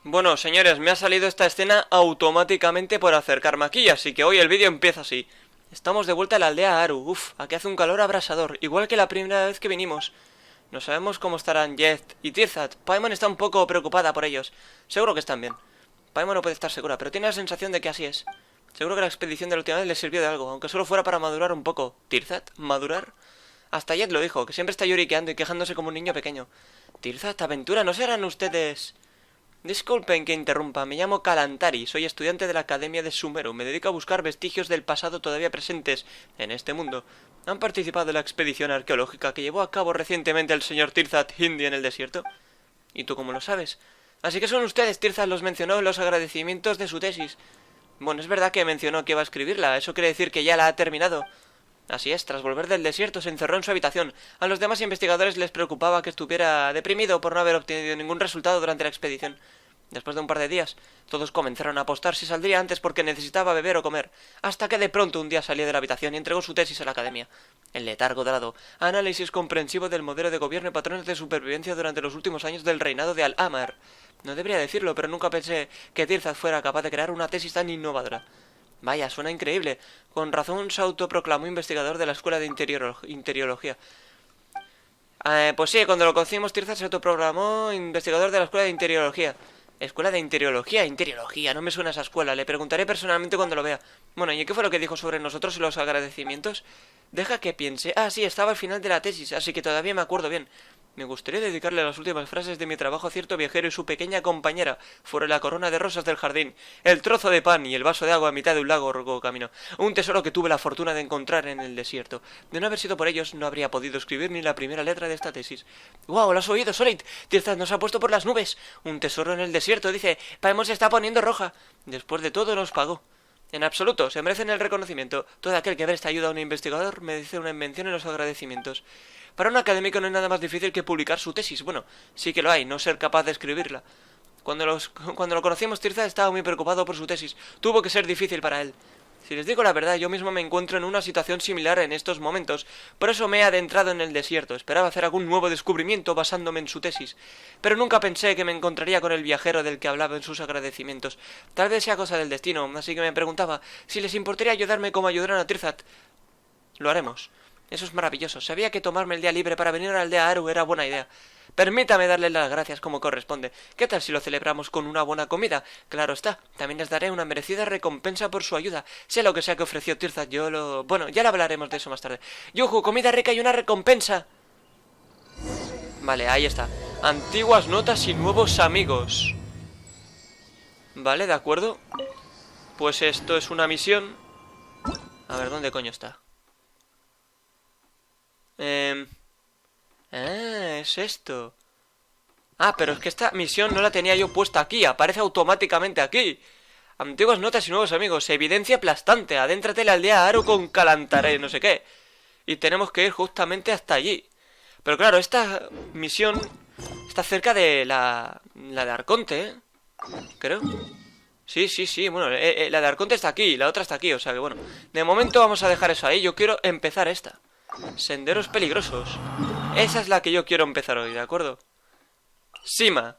Bueno, señores, me ha salido esta escena automáticamente por acercarme aquí, así que hoy el vídeo empieza así. Estamos de vuelta a la aldea Haru. Uf, aquí hace un calor abrasador, igual que la primera vez que vinimos. No sabemos cómo estarán Jet y Tirzat. Paimon está un poco preocupada por ellos. Seguro que están bien. Paimon no puede estar segura, pero tiene la sensación de que así es. Seguro que la expedición de la última vez les sirvió de algo, aunque solo fuera para madurar un poco. ¿Tirzat? ¿Madurar? Hasta Jet lo dijo, que siempre está lloriqueando y quejándose como un niño pequeño. Tirzat, aventura, ¿no serán ustedes...? Disculpen que interrumpa, me llamo Kalantari, soy estudiante de la Academia de Sumeru, me dedico a buscar vestigios del pasado todavía presentes en este mundo. ¿Han participado en la expedición arqueológica que llevó a cabo recientemente el señor Tirzat Hindi en el desierto? ¿Y tú cómo lo sabes? Así que son ustedes, Tirzat los mencionó en los agradecimientos de su tesis. Bueno, es verdad que mencionó que iba a escribirla, eso quiere decir que ya la ha terminado. Así es, tras volver del desierto se encerró en su habitación. A los demás investigadores les preocupaba que estuviera deprimido por no haber obtenido ningún resultado durante la expedición. Después de un par de días, todos comenzaron a apostar si saldría antes porque necesitaba beber o comer, hasta que de pronto un día salió de la habitación y entregó su tesis a la academia. El letargo dorado, análisis comprensivo del modelo de gobierno y patrones de supervivencia durante los últimos años del reinado de Al-Amar. No debería decirlo, pero nunca pensé que Tirzat fuera capaz de crear una tesis tan innovadora. Vaya, suena increíble. Con razón se autoproclamó investigador de la escuela de interiología. Pues sí, cuando lo conocimos, Tirzat se autoproclamó investigador de la escuela de interiología. Escuela de interiología, no me suena esa escuela. Le preguntaré personalmente cuando lo vea. Bueno, ¿y qué fue lo que dijo sobre nosotros y los agradecimientos? Deja que piense. Ah, sí, estaba al final de la tesis, así que todavía me acuerdo bien. Me gustaría dedicarle las últimas frases de mi trabajo a cierto viajero y su pequeña compañera. Fueron la corona de rosas del jardín, el trozo de pan y el vaso de agua a mitad de un largo camino. Un tesoro que tuve la fortuna de encontrar en el desierto. De no haber sido por ellos, no habría podido escribir ni la primera letra de esta tesis. ¡Guau! ¿Lo has oído, Solid? Tirzat nos ha puesto por las nubes. Un tesoro en el desierto, dice. Paimon se está poniendo roja. Después de todo nos pagó. En absoluto, se merecen el reconocimiento. Todo aquel que presta ayuda a un investigador merece una mención en los agradecimientos. Para un académico no hay nada más difícil que publicar su tesis. Bueno, sí que lo hay, no ser capaz de escribirla. Cuando lo conocimos, Tirzat estaba muy preocupado por su tesis. Tuvo que ser difícil para él. Si les digo la verdad, yo mismo me encuentro en una situación similar en estos momentos. Por eso me he adentrado en el desierto. Esperaba hacer algún nuevo descubrimiento basándome en su tesis. Pero nunca pensé que me encontraría con el viajero del que hablaba en sus agradecimientos. Tal vez sea cosa del destino, así que me preguntaba si les importaría ayudarme como ayudaron a Tirzat. Lo haremos. Eso es maravilloso. Sabía que tomarme el día libre para venir a la aldea Haru era buena idea. Permítame darle las gracias como corresponde. ¿Qué tal si lo celebramos con una buena comida? Claro está. También les daré una merecida recompensa por su ayuda. Sea lo que sea que ofreció Tirzat, Bueno, ya le hablaremos de eso más tarde. ¡Yuju! ¡Comida rica y una recompensa! Vale, ahí está. Antiguas notas y nuevos amigos. Vale, de acuerdo. Pues esto es una misión. A ver, ¿dónde coño está? Es esto. Ah, pero es que esta misión no la tenía yo puesta aquí. Aparece automáticamente aquí. Antiguas notas y nuevos amigos. Evidencia aplastante. Adéntrate en la aldea Haru con Kalantari, no sé qué. Y tenemos que ir justamente hasta allí. Pero claro, esta misión está cerca de la de Arconte, ¿eh? Creo. Sí, bueno, la de Arconte está aquí, la otra está aquí, o sea que bueno. De momento vamos a dejar eso ahí. Yo quiero empezar esta. Senderos peligrosos. Esa es la que yo quiero empezar hoy, ¿de acuerdo? Sima.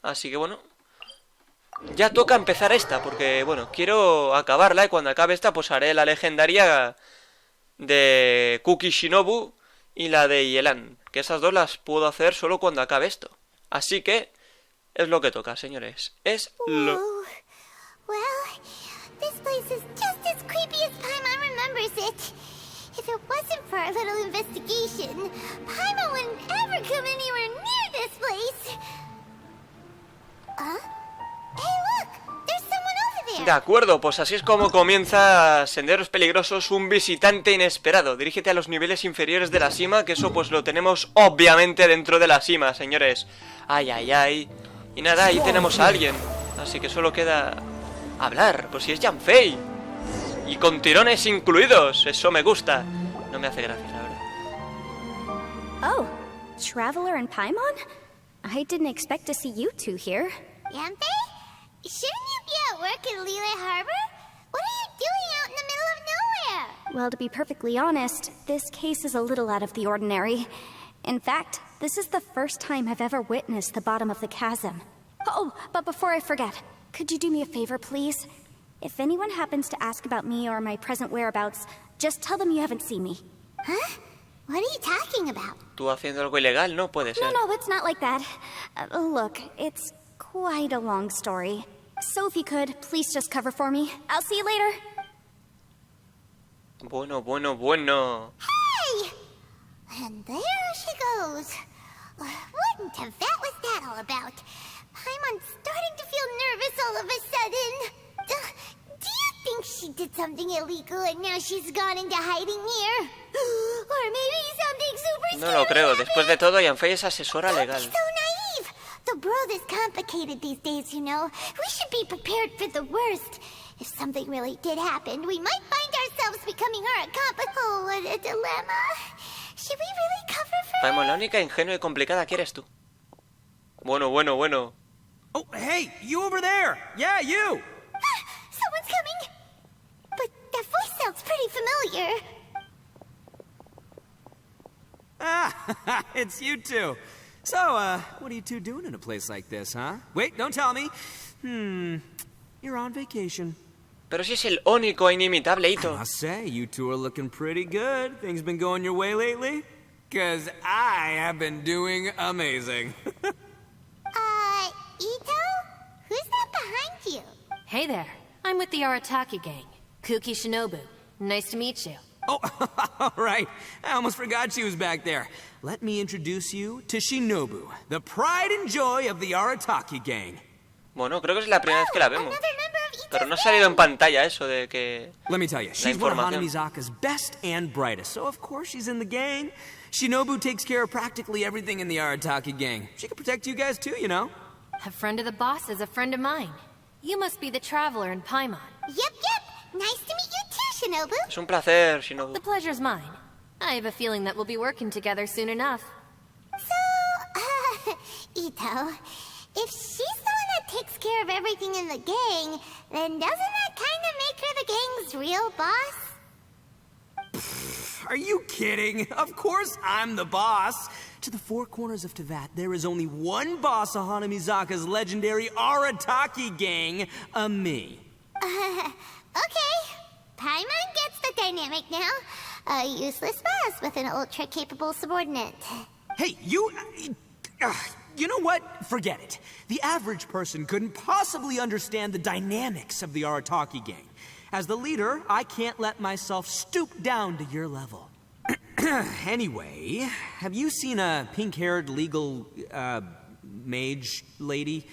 Así que bueno, ya toca empezar esta, porque bueno, quiero acabarla. Y cuando acabe esta, pues haré la legendaria de Kuki Shinobu y la de Yelan, que esas dos las puedo hacer solo cuando acabe esto. Así que es lo que toca, señores. Es lo... Well, this place is just as creepy as Paimon remembers it. If it wasn't for our little investigation, Paimon wouldn't ever come anywhere near this place. Hey, look! There's someone over there. De acuerdo, pues así es como comienza Senderos Peligrosos, un visitante inesperado. Dirígete a los niveles inferiores de la Sima, que eso pues lo tenemos obviamente dentro de la Sima, señores. Ay, ay, ay. Y nada, ahí tenemos a alguien. Así que solo queda hablar, pues si es Yanfei. Y con tirones incluidos, eso me gusta. No me hace gracia, la verdad. Oh, Traveler and Paimon? I didn't expect to see you two here. Yanfei? Shouldn't you be at work in Liyue Harbor? What are you doing out in the middle of nowhere? Well, to be perfectly honest, this case is a little out of the ordinary. In fact, this is the first time I've ever witnessed the bottom of the chasm. Oh, but before I forget, could you do me a favor, please? If anyone happens to ask about me or my present whereabouts, just tell them you haven't seen me. Huh? What are you talking about? Tú haciendo algo ilegal, no puede ser. No, it's not like that. Look, it's quite a long story. So if you could, please just cover for me. I'll see you later. Bueno, bueno, bueno. Hey! And there she goes. What in Tibet was that all about? Paimon's starting to feel nervous all of a sudden. Do you think she did something illegal and now she's gone into hiding here? Or maybe something super No lo creo. Después de todo, Yanfei es asesora Don't legal. be so naive. The world is complicated these days, you know. We should be prepared for the worst. If something really did happen, we might find ourselves becoming our accomplice. Oh, what a dilemma. Should we really cover for Paimon, la única ingenua y complicada que eres tú. Bueno, bueno, bueno. Oh, hey, you over there! Yeah, you! Someone's coming. But that voice sounds pretty familiar. Ah, it's you two. So, what are you two doing in a place like this, huh? Wait, don't tell me. You're on vacation. Pero si es el único e inimitable I Ito. must say, you two are looking pretty good. Things been going your way lately? 'Cause I have been doing amazing. Ito? Who's that behind you? Hey there, I'm with the Arataki gang. Kuki Shinobu. Nice to meet you. Oh, all right. I almost forgot she was back there. Let me introduce you to Shinobu, the pride and joy of the Arataki gang. Bueno, creo que es la primera vez que la vemos. Another member of Ito's Pero no ha salido en pantalla eso de que... Let me tell you, she's one of información. Hanamizaka's best and brightest, so of course she's in the gang. Shinobu takes care of practically everything in the Arataki gang. She can protect you guys too, you know. A friend of the boss is a friend of mine. You must be the traveler in Paimon. Yep. Nice to meet you too, Shinobu. Es un placer, Shinobu. The pleasure's mine. I have a feeling that we'll be working together soon enough. So, Ito, if she's the one that takes care of everything in the gang, then doesn't that kind of make her the gang's real boss? Are you kidding? Of course I'm the boss. To the four corners of Teyvat, there is only one boss of Hanamizaka's legendary Arataki gang, me. Okay. Paimon gets the dynamic now. A useless boss with an ultra-capable subordinate. Hey, you know what? Forget it. The average person couldn't possibly understand the dynamics of the Arataki gang. As the leader, I can't let myself stoop down to your level. Anyway, have you seen a pink-haired legal, mage lady?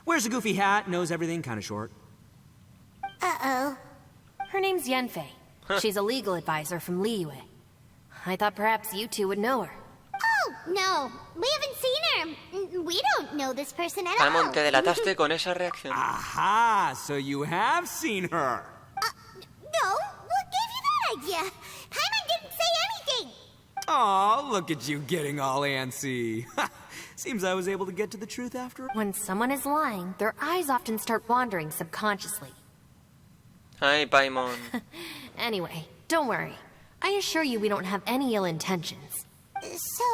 Wears a goofy hat, knows everything, kind of short. Uh-oh. Her name's Yanfei. She's a legal advisor from Liyue. I thought perhaps you two would know her. Oh, no. We haven't seen her. We don't know this person at all. Paimon, te delataste con esa reacción. Aha, so you have seen her. No, what gave you that idea? Paimon didn't say anything. Aw, look at you getting all antsy. Seems I was able to get to the truth after all. When someone is lying, their eyes often start wandering subconsciously. Ay, Paimon. Anyway, don't worry. I assure you we don't have any ill intentions. So,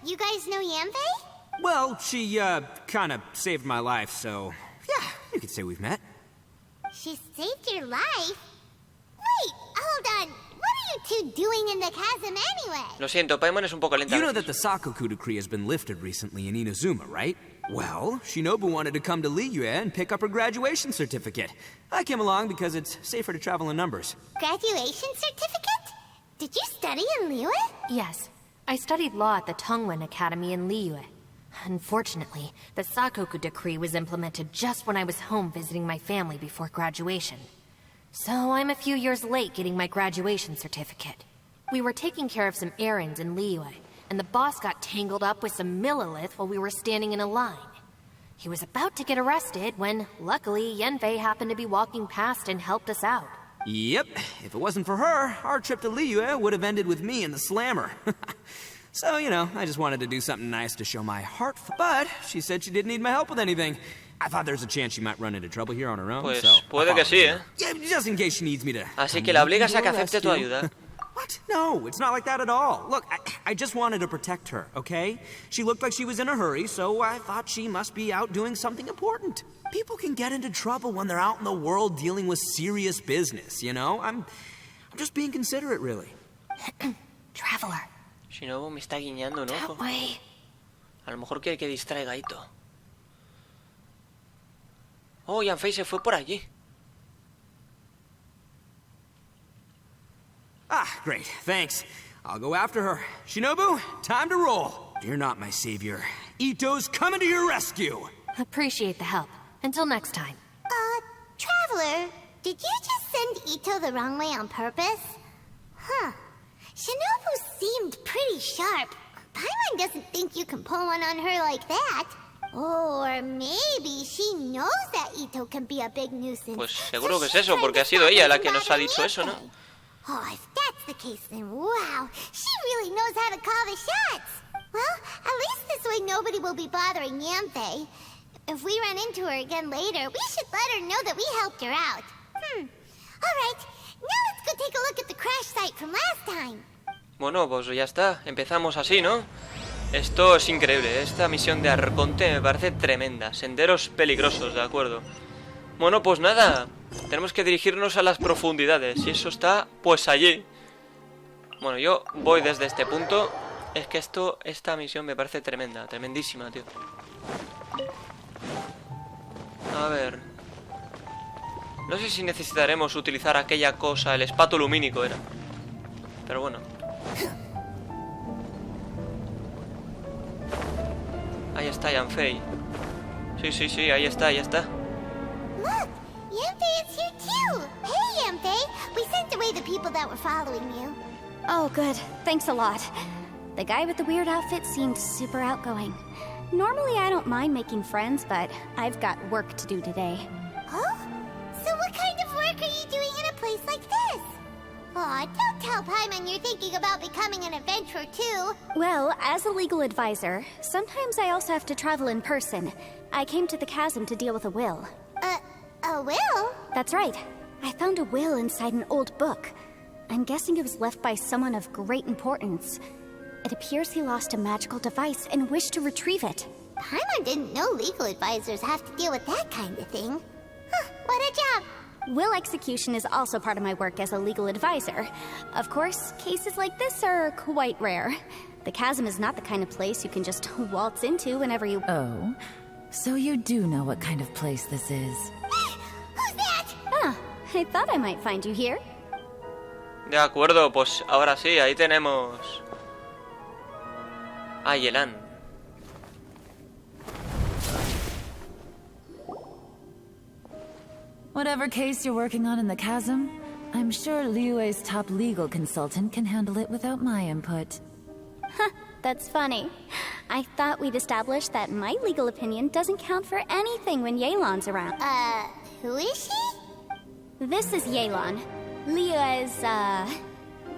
you guys know Yanfei? Well, she, kind of saved my life, so... Yeah, you could say we've met. She saved your life? Wait, hold on. What are you two doing in the chasm anyway? Lo siento, Paimon es un poco lenta. You know that the Sakoku decree has been lifted recently in Inazuma, right? Well, Shinobu wanted to come to Liyue and pick up her graduation certificate. I came along because it's safer to travel in numbers. Graduation certificate? Did you study in Liyue? Yes, I studied law at the Tongwen Academy in Liyue. Unfortunately, the Sakoku decree was implemented just when I was home visiting my family before graduation. So I'm a few years late getting my graduation certificate. We were taking care of some errands in Liyue, and the boss got tangled up with some Millilith while we were standing in a line. He was about to get arrested when, luckily, Yanfei happened to be walking past and helped us out. Yep, if it wasn't for her, our trip to Liyue would have ended with me in the slammer. So, you know, I just wanted to do something nice to show my heart. But she said she didn't need my help with anything. I thought there's a chance she might run into trouble here on her own, Pues so... puede que sí, ¿eh? Yeah, just in case she needs me to... Así que la obligas a que acepte tu ayuda. What? No, it's not like that at all. Look, I just wanted to protect her, okay? She looked like she was in a hurry, so I thought she must be out doing something important. People can get into trouble when they're out in the world dealing with serious business, you know? I'm just being considerate, really. Traveler. Shinobu me está guiñando un ojo. That way. A lo mejor quiere que distraiga a Ito. Oh, Yanfei se fue por allí. Ah, great, thanks. I'll go after her. Shinobu, time to roll. You're not my savior. Ito's coming to your rescue. Appreciate the help. Until next time. Traveler, did you just send Ito the wrong way on purpose? Huh. Shinobu seemed pretty sharp. Paimon doesn't think you can pull one on her like that. Or maybe she knows that Ito can be a big nuisance. Pues seguro que es eso, porque ha sido ella la que nos ha dicho eso, ¿no? Oh, if that's the case, then wow, she really knows how to call the shots. Well, at least this way nobody will be bothering Yanfei. If we run into her again later, we should let her know that we helped her out. All right, now let's go take a look at the crash site from last time. Bueno, pues ya está. Empezamos así, ¿no? Esto es increíble. Esta misión de Arconte me parece tremenda. Senderos peligrosos, de acuerdo. Bueno, pues nada. Tenemos que dirigirnos a las profundidades. Y eso está, pues allí. Bueno, yo voy desde este punto. Es que esta misión me parece tremenda. Tremendísima, tío. A ver. No sé si necesitaremos utilizar aquella cosa. El espato lumínico era. Pero bueno. Ahí está Yanfei. Sí, ahí está. Look, Yanfei is here too. Hey, Yanfei, we sent away the people that were following you. Oh, good. Thanks a lot. The guy with the weird outfit seemed super outgoing. Normally I don't mind making friends, but I've got work to do today. Huh? So what kind of work are you doing in a place like this? Aw, don't tell Paimon you're thinking about becoming an adventurer too. Well, as a legal advisor, sometimes I also have to travel in person. I came to the chasm to deal with a will. A will? That's right. I found a will inside an old book. I'm guessing it was left by someone of great importance. It appears he lost a magical device and wished to retrieve it. Paimon didn't know legal advisors have to deal with that kind of thing. Huh, what a job. Will execution is also part of my work as a legal advisor. Of course, cases like this are quite rare. The chasm is not the kind of place you can just waltz into whenever you... Oh, so you do know what kind of place this is. Who's that? Ah, I thought I might find you here. De acuerdo, pues ahora sí, ahí tenemos a Yelan. Whatever case you're working on in the chasm, I'm sure Liyue's top legal consultant can handle it without my input. Huh, that's funny. I thought we'd established that my legal opinion doesn't count for anything when Yelan's around. Who is she? This is Yelan. Liyue's,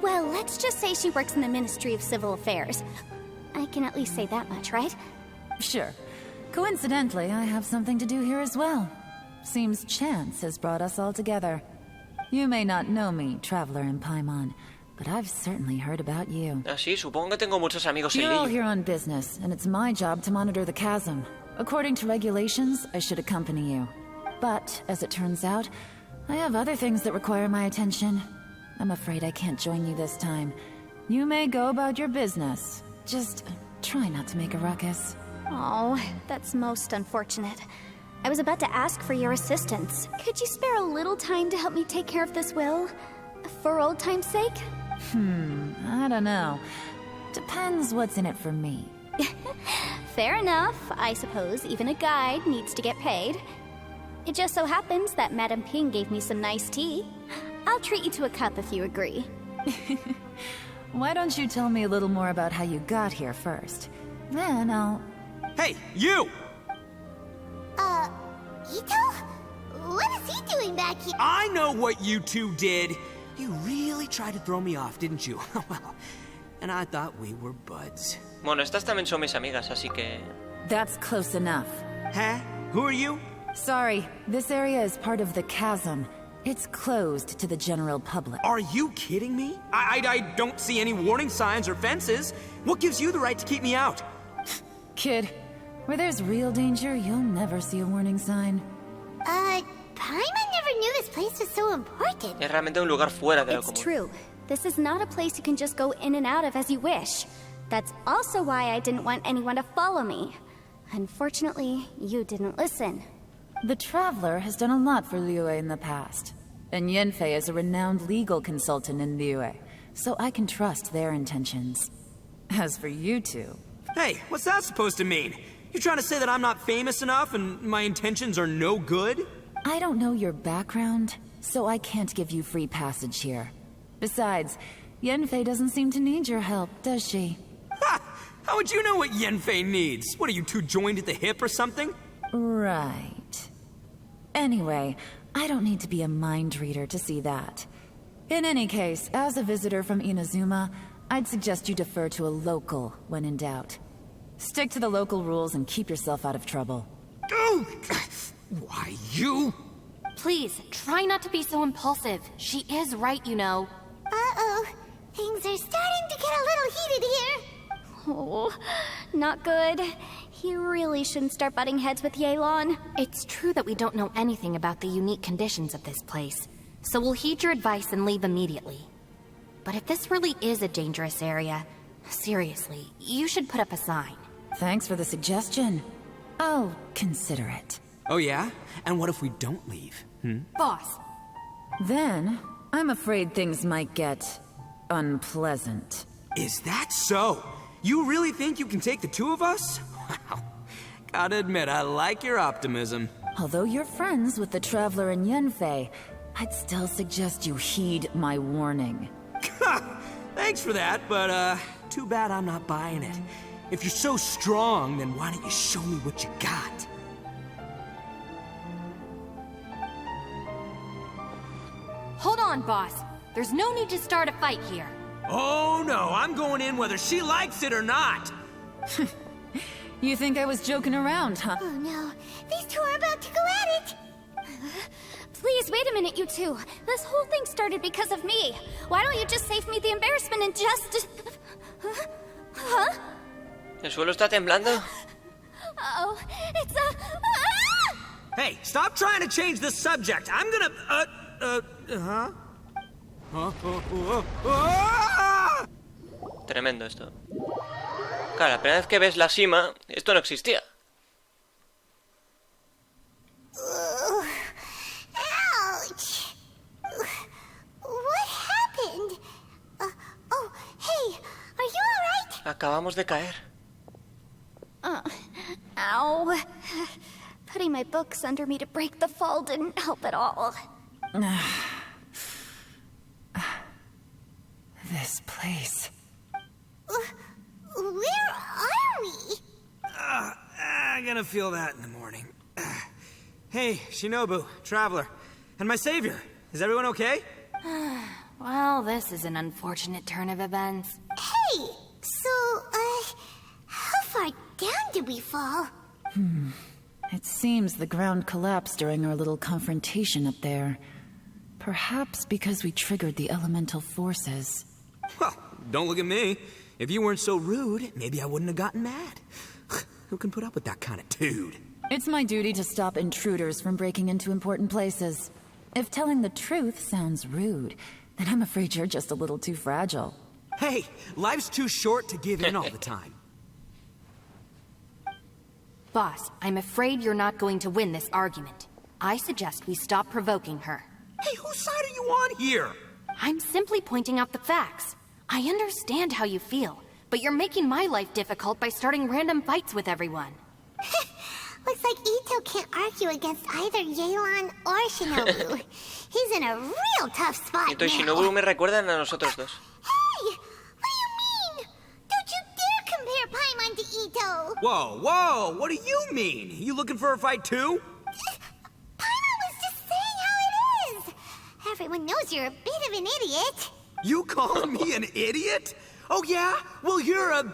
well, let's just say she works in the Ministry of Civil Affairs. I can at least say that much, right? Sure. Coincidentally, I have something to do here as well. Seems chance has brought us all together. You may not know me, Traveler in Paimon, but I've certainly heard about you. Ah, sí, supongo que tengo muchos amigos en You're all Liyue. here on business, and it's my job to monitor the chasm. According to regulations, I should accompany you. But, as it turns out, I have other things that require my attention. I'm afraid I can't join you this time. You may go about your business. Just try not to make a ruckus. Oh, that's most unfortunate. I was about to ask for your assistance. Could you spare a little time to help me take care of this will? For old time's sake? I don't know. Depends what's in it for me. Fair enough. I suppose even a guide needs to get paid. It just so happens that Madame Ping gave me some nice tea. I'll treat you to a cup if you agree. Why don't you tell me a little more about how you got here first? Then I'll... Hey, you! Ito? What is he doing back here? I know what you two did. You really tried to throw me off, didn't you? Well, and I thought we were buds. Bueno, estas también son mis amigas, así que... That's close enough. Huh? Who are you? Sorry, this area is part of the chasm. It's closed to the general public. Are you kidding me? I don't see any warning signs or fences. What gives you the right to keep me out? Kid, where there's real danger, you'll never see a warning sign. Paimon never knew this place was so important. Es realmente un lugar fuera de lo It's común. true. This is not a place you can just go in and out of as you wish. That's also why I didn't want anyone to follow me. Unfortunately, you didn't listen. The Traveler has done a lot for Liyue in the past. And Yanfei is a renowned legal consultant in Liyue, so I can trust their intentions. As for you two... Hey, what's that supposed to mean? You trying to say that I'm not famous enough and my intentions are no good? I don't know your background, so I can't give you free passage here. Besides, Yanfei doesn't seem to need your help, does she? Ha! How would you know what Yanfei needs? What, are you two joined at the hip or something? Right. Anyway, I don't need to be a mind reader to see that. In any case, as a visitor from Inazuma, I'd suggest you defer to a local when in doubt. Stick to the local rules and keep yourself out of trouble. Oh, why, you? Please, try not to be so impulsive. She is right, you know. Uh-oh. Things are starting to get a little heated here. Oh, not good. You really shouldn't start butting heads with Yelan. It's true that we don't know anything about the unique conditions of this place, so we'll heed your advice and leave immediately. But if this really is a dangerous area, seriously, you should put up a sign. Thanks for the suggestion. I'll consider it. Oh yeah? And what if we don't leave? Boss, Then, I'm afraid things might get... unpleasant. Is that so? You really think you can take the two of us? Wow. Gotta admit, I like your optimism. Although you're friends with the Traveler and Yanfei, I'd still suggest you heed my warning. Thanks for that, but too bad I'm not buying it. If you're so strong, then why don't you show me what you got? hold on, boss. There's no need to start a fight here. Oh no, I'm going in whether she likes it or not. You think I was joking around, huh? Oh no, these two are about to go at it. Please, wait a minute, you two. This whole thing started because of me. Why don't you just save me the embarrassment and just... Huh? ¿El suelo está temblando? Uh-oh, it's a... Hey, stop trying to change the subject. I'm gonna, Tremendo esto. Claro, la primera vez que ves la Sima, esto no existía. Ouch! What happened? Oh, hey, are you alright? Acabamos de caer. Ow. Putting my books under me to break the fall didn't help at all. This place. Where are we? I'm gonna feel that in the morning. Hey, Shinobu, Traveler, and my savior. Is everyone okay? Well, this is an unfortunate turn of events. Hey, so, how far down did we fall? It seems the ground collapsed during our little confrontation up there. Perhaps because we triggered the elemental forces. Well, don't look at me. If you weren't so rude, maybe I wouldn't have gotten mad. Who can put up with that kind of dude? It's my duty to stop intruders from breaking into important places. If telling the truth sounds rude, then I'm afraid you're just a little too fragile. Hey, life's too short to give in all the time. Boss, I'm afraid you're not going to win this argument. I suggest we stop provoking her. Hey, whose side are you on here? I'm simply pointing out the facts. I understand how you feel, but you're making my life difficult by starting random fights with everyone. Looks like Ito can't argue against either Yelan or Shinobu. He's in a real tough spot Ito y now. Shinobu me recuerdan a nosotros dos. Hey! What do you mean? Don't you dare compare Paimon to Ito! Whoa, whoa, what do you mean? You looking for a fight too? Paimon was just saying how it is! Everyone knows you're a bit of an idiot. You calling me an idiot? Oh yeah? Well, you're a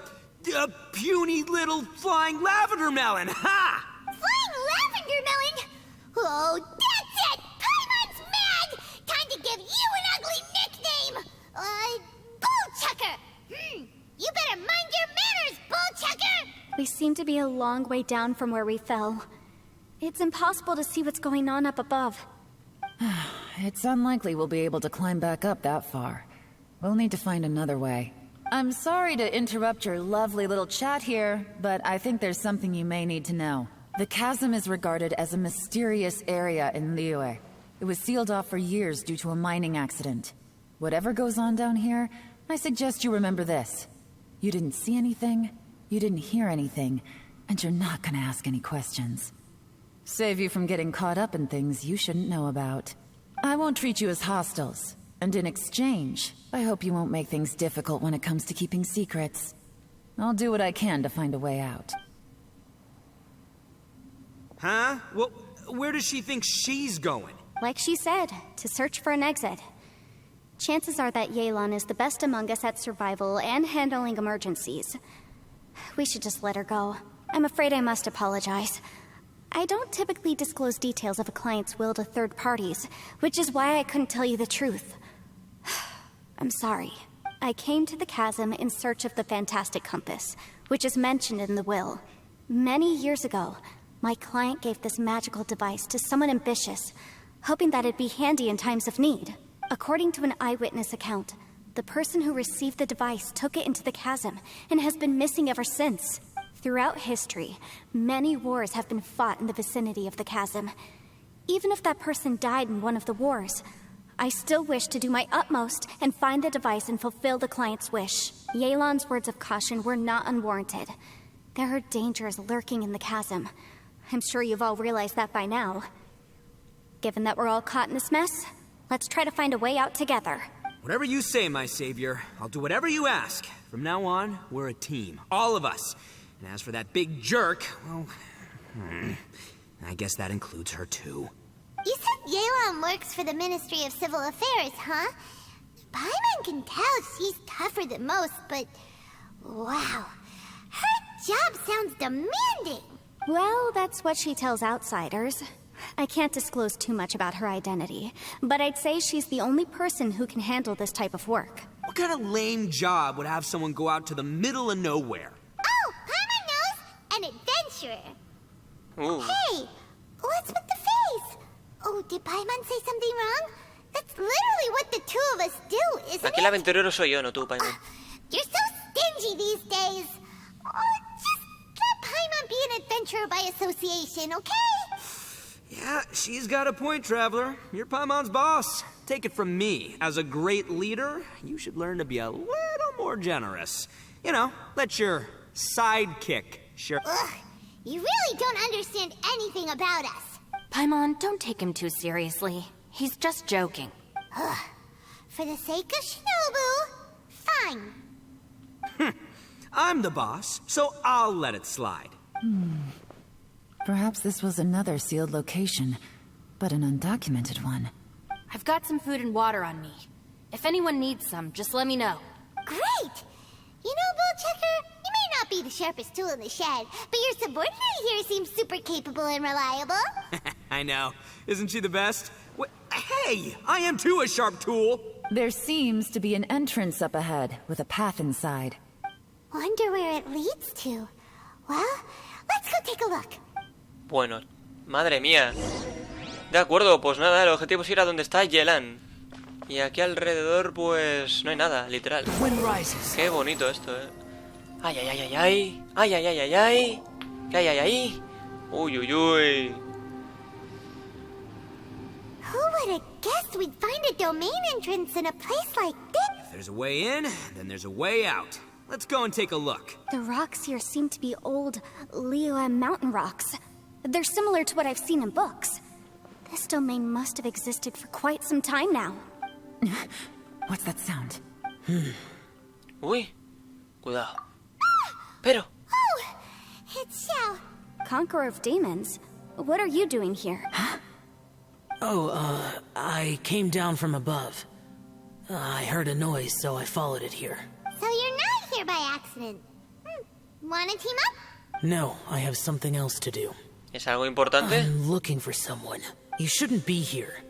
puny little flying lavender melon, ha! Flying lavender melon? Oh, that's it! Paimon's mad! to be a long way down from where we fell. It's impossible to see what's going on up above. It's unlikely we'll be able to climb back up that far. We'll need to find another way. I'm sorry to interrupt your lovely little chat here, but I think there's something you may need to know. The chasm is regarded as a mysterious area in Liyue. It was sealed off for years due to a mining accident. Whatever goes on down here, I suggest you remember this. You didn't see anything, you didn't hear anything, and you're not gonna ask any questions. Save you from getting caught up in things you shouldn't know about. I won't treat you as hostiles, and in exchange, I hope you won't make things difficult when it comes to keeping secrets. I'll do what I can to find a way out. Huh? Well, where does she think she's going? Like she said, to search for an exit. Chances are that Yelan is the best among us at survival and handling emergencies. We should just let her go. I'm afraid I must apologize. I don't typically disclose details of a client's will to third parties, which is why I couldn't tell you the truth. I'm sorry. I came to the chasm in search of the fantastic compass, which is mentioned in the will. Many years ago, my client gave this magical device to someone ambitious, hoping that it'd be handy in times of need. According to an eyewitness account, the person who received the device took it into the chasm and has been missing ever since. Throughout history, many wars have been fought in the vicinity of the chasm. Even if that person died in one of the wars, I still wish to do my utmost and find the device and fulfill the client's wish. Yelan's words of caution were not unwarranted. There are dangers lurking in the chasm. I'm sure you've all realized that by now. Given that we're all caught in this mess, let's try to find a way out together. Whatever you say, my savior. I'll do whatever you ask. From now on, we're a team. All of us. And as for that big jerk, well... I guess that includes her too. You said Yelan works for the Ministry of Civil Affairs, huh? Paimon can tell she's tougher than most, but... wow. Her job sounds demanding. Well, that's what she tells outsiders. I can't disclose too much about her identity, but I'd say she's the only person who can handle this type of work. What kind of lame job would have someone go out to the middle of nowhere? Oh, Paimon knows! An adventurer. Ooh. Hey, what's with the face? Oh, did Paimon say something wrong? That's literally what the two of us do, isn't Aquí el aventurero soy yo, no tú, Paimon. You're so stingy these days. Oh, just let Paimon be an adventurer by association, okay? Yeah, she's got a point, Traveler. You're Paimon's boss. Take it from me. As a great leader, you should learn to be a little more generous. You know, let your sidekick share. Ugh, you really don't understand anything about us. Paimon, don't take him too seriously. He's just joking. Ugh, for the sake of Shinobu, fine. I'm the boss, so I'll let it slide. Perhaps this was another sealed location, but an undocumented one. I've got some food and water on me. If anyone needs some, just let me know. Great! You know, Bullchecker, you may not be the sharpest tool in the shed, but your subordinate here seems super capable and reliable. I know. Isn't she the best? Hey, I am too a sharp tool. There seems to be an entrance up ahead, with a path inside. Wonder where it leads to. Well, let's go take a look. Bueno, madre mía. De acuerdo, pues nada, el objetivo es ir a donde está Yelan. Y aquí alrededor, pues, no hay nada, literal. Qué bonito esto, Ay, ay, ay, ay, ay. Ay, ay, ay, ay, ay. Ay, ay, ay. Uy, uy, uy. Who would have guessed we'd find a domain entrance in a place like this? If there's a way in, then there's a way out. Let's go and take a look. The rocks here seem to be old Liyue mountain rocks. They're similar to what I've seen in books. This domain must have existed for quite some time now. What's that sound? Uy. Cuidado. Pero. Oh, it's Xiao. Conqueror of demons, what are you doing here? I came down from above. I heard a noise, so I followed it here. So you're not here by accident. Wanna team up? No, I have something else to do. ¿Es algo importante? I'm looking for someone. You shouldn't be here.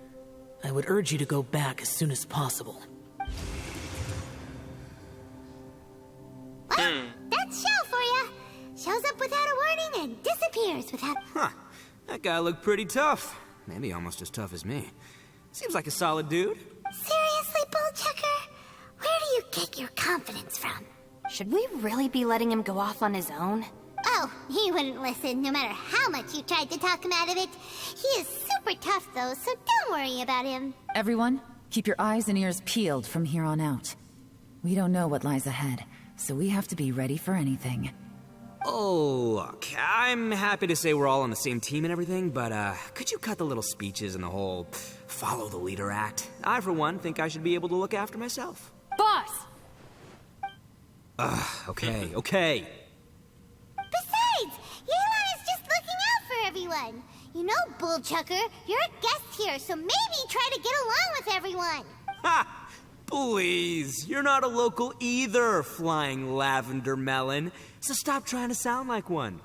I would urge you to go back as soon as possible. Well, that's Xiao for ya. Shows up without a with that. Huh. That guy looked pretty tough. Maybe almost as tough as me. Seems like a solid dude. Seriously, Bullchucker? Where do you get your confidence from? Should we really be letting him go off on his own? Oh, he wouldn't listen no matter how much you tried to talk him out of it. He is super tough though, so don't worry about him. Everyone, keep your eyes and ears peeled from here on out. We don't know what lies ahead, so we have to be ready for anything. Oh, look, I'm happy to say we're all on the same team and everything, but could you cut the little speeches and the whole follow the leader act? I, for one, think I should be able to look after myself. Boss! Okay. Besides, Yelan is just looking out for everyone. You know, Bullchucker, you're a guest here, so maybe try to get along with everyone. Ha! Please, you're not a local either, flying lavender melon. So stop trying to sound like one.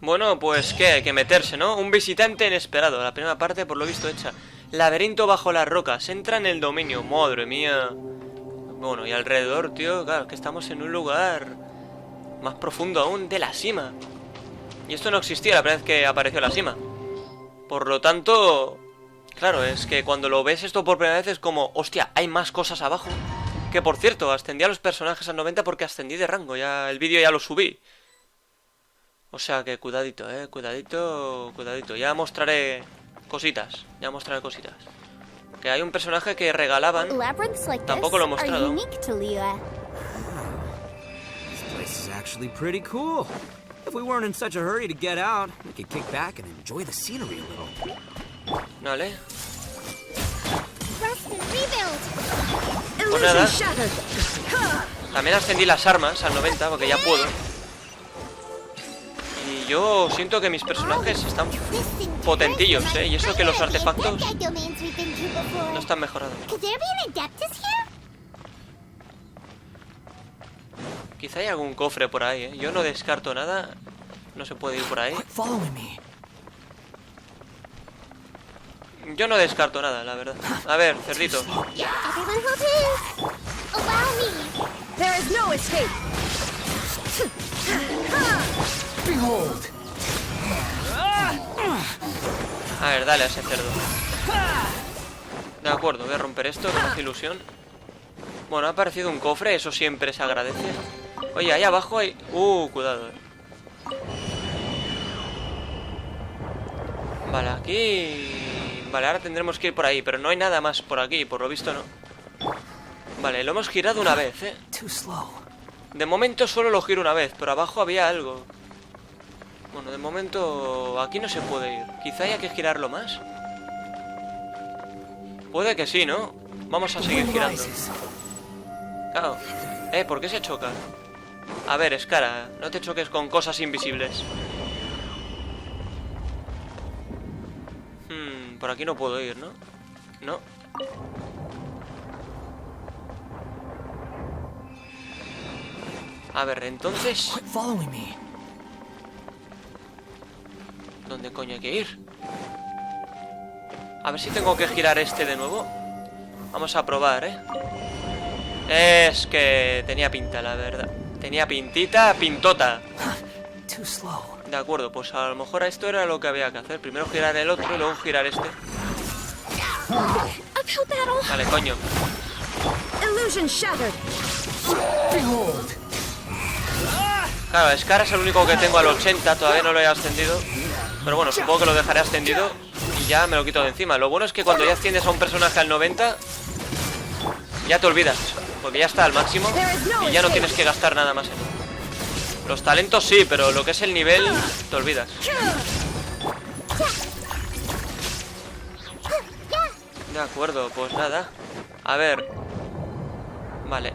Bueno, pues ¿qué? Hay que meterse, ¿no? Un visitante inesperado. La primera parte, por lo visto, hecha. Laberinto bajo las rocas. Entra en el dominio. Madre mía. Bueno, y alrededor, tío, claro, que estamos en un lugar más profundo aún de la Sima. Y esto no existía la primera vez que apareció la Sima. Por lo tanto, claro, es que cuando lo ves esto por primera vez es como, hostia, hay más cosas abajo. Que por cierto, ascendí a los personajes al 90 porque ascendí de rango. Ya el vídeo ya lo subí. O sea que cuidadito, cuidadito. Ya mostraré cositas. Que hay un personaje que regalaban. Tampoco lo he mostrado. This place is actually pretty cool. If we weren't in such a hurry to get out, we could kick back and enjoy the scenery a little. Vale. Rebuild. Pues nada. También ascendí las armas al 90 porque ya puedo. Y yo siento que mis personajes están potentillos, y eso que los artefactos no están mejorados. Quizá hay algún cofre por ahí, Yo no descarto nada. No se puede ir por ahí. Yo no descarto nada, la verdad. A ver, cerdito. A ver, dale a ese cerdo. De acuerdo, voy a romper esto, que me hace ilusión. Bueno, ha aparecido un cofre, eso siempre se agradece. Oye, ahí abajo hay... cuidado, Vale, aquí... Vale, ahora tendremos que ir por ahí, pero no hay nada más por aquí, por lo visto no. Vale, lo hemos girado una vez, De momento solo lo giro una vez, pero abajo había algo. Bueno, de momento aquí no se puede ir. Quizá haya que girarlo más. Puede que sí, ¿no? Vamos a seguir girando. Claro. ¿Por qué se choca? A ver, Skara, no te choques con cosas invisibles. Por aquí no puedo ir, ¿no? No. A ver, entonces... ¿Dónde coño hay que ir? A ver si tengo que girar este de nuevo. Vamos a probar, Es que tenía pinta, la verdad. Tenía pintota. De acuerdo, pues a lo mejor esto era lo que había que hacer. Primero girar el otro y luego girar este. Vale, coño. Claro, Skara es el único que tengo al 80. Todavía no lo he ascendido. Pero bueno, supongo que lo dejaré ascendido y ya me lo quito de encima. Lo bueno es que cuando ya asciendes a un personaje al 90, ya te olvidas, porque ya está al máximo y ya no tienes que gastar nada más en él. Los talentos sí, pero lo que es el nivel, te olvidas. De acuerdo, pues nada. A ver. Vale.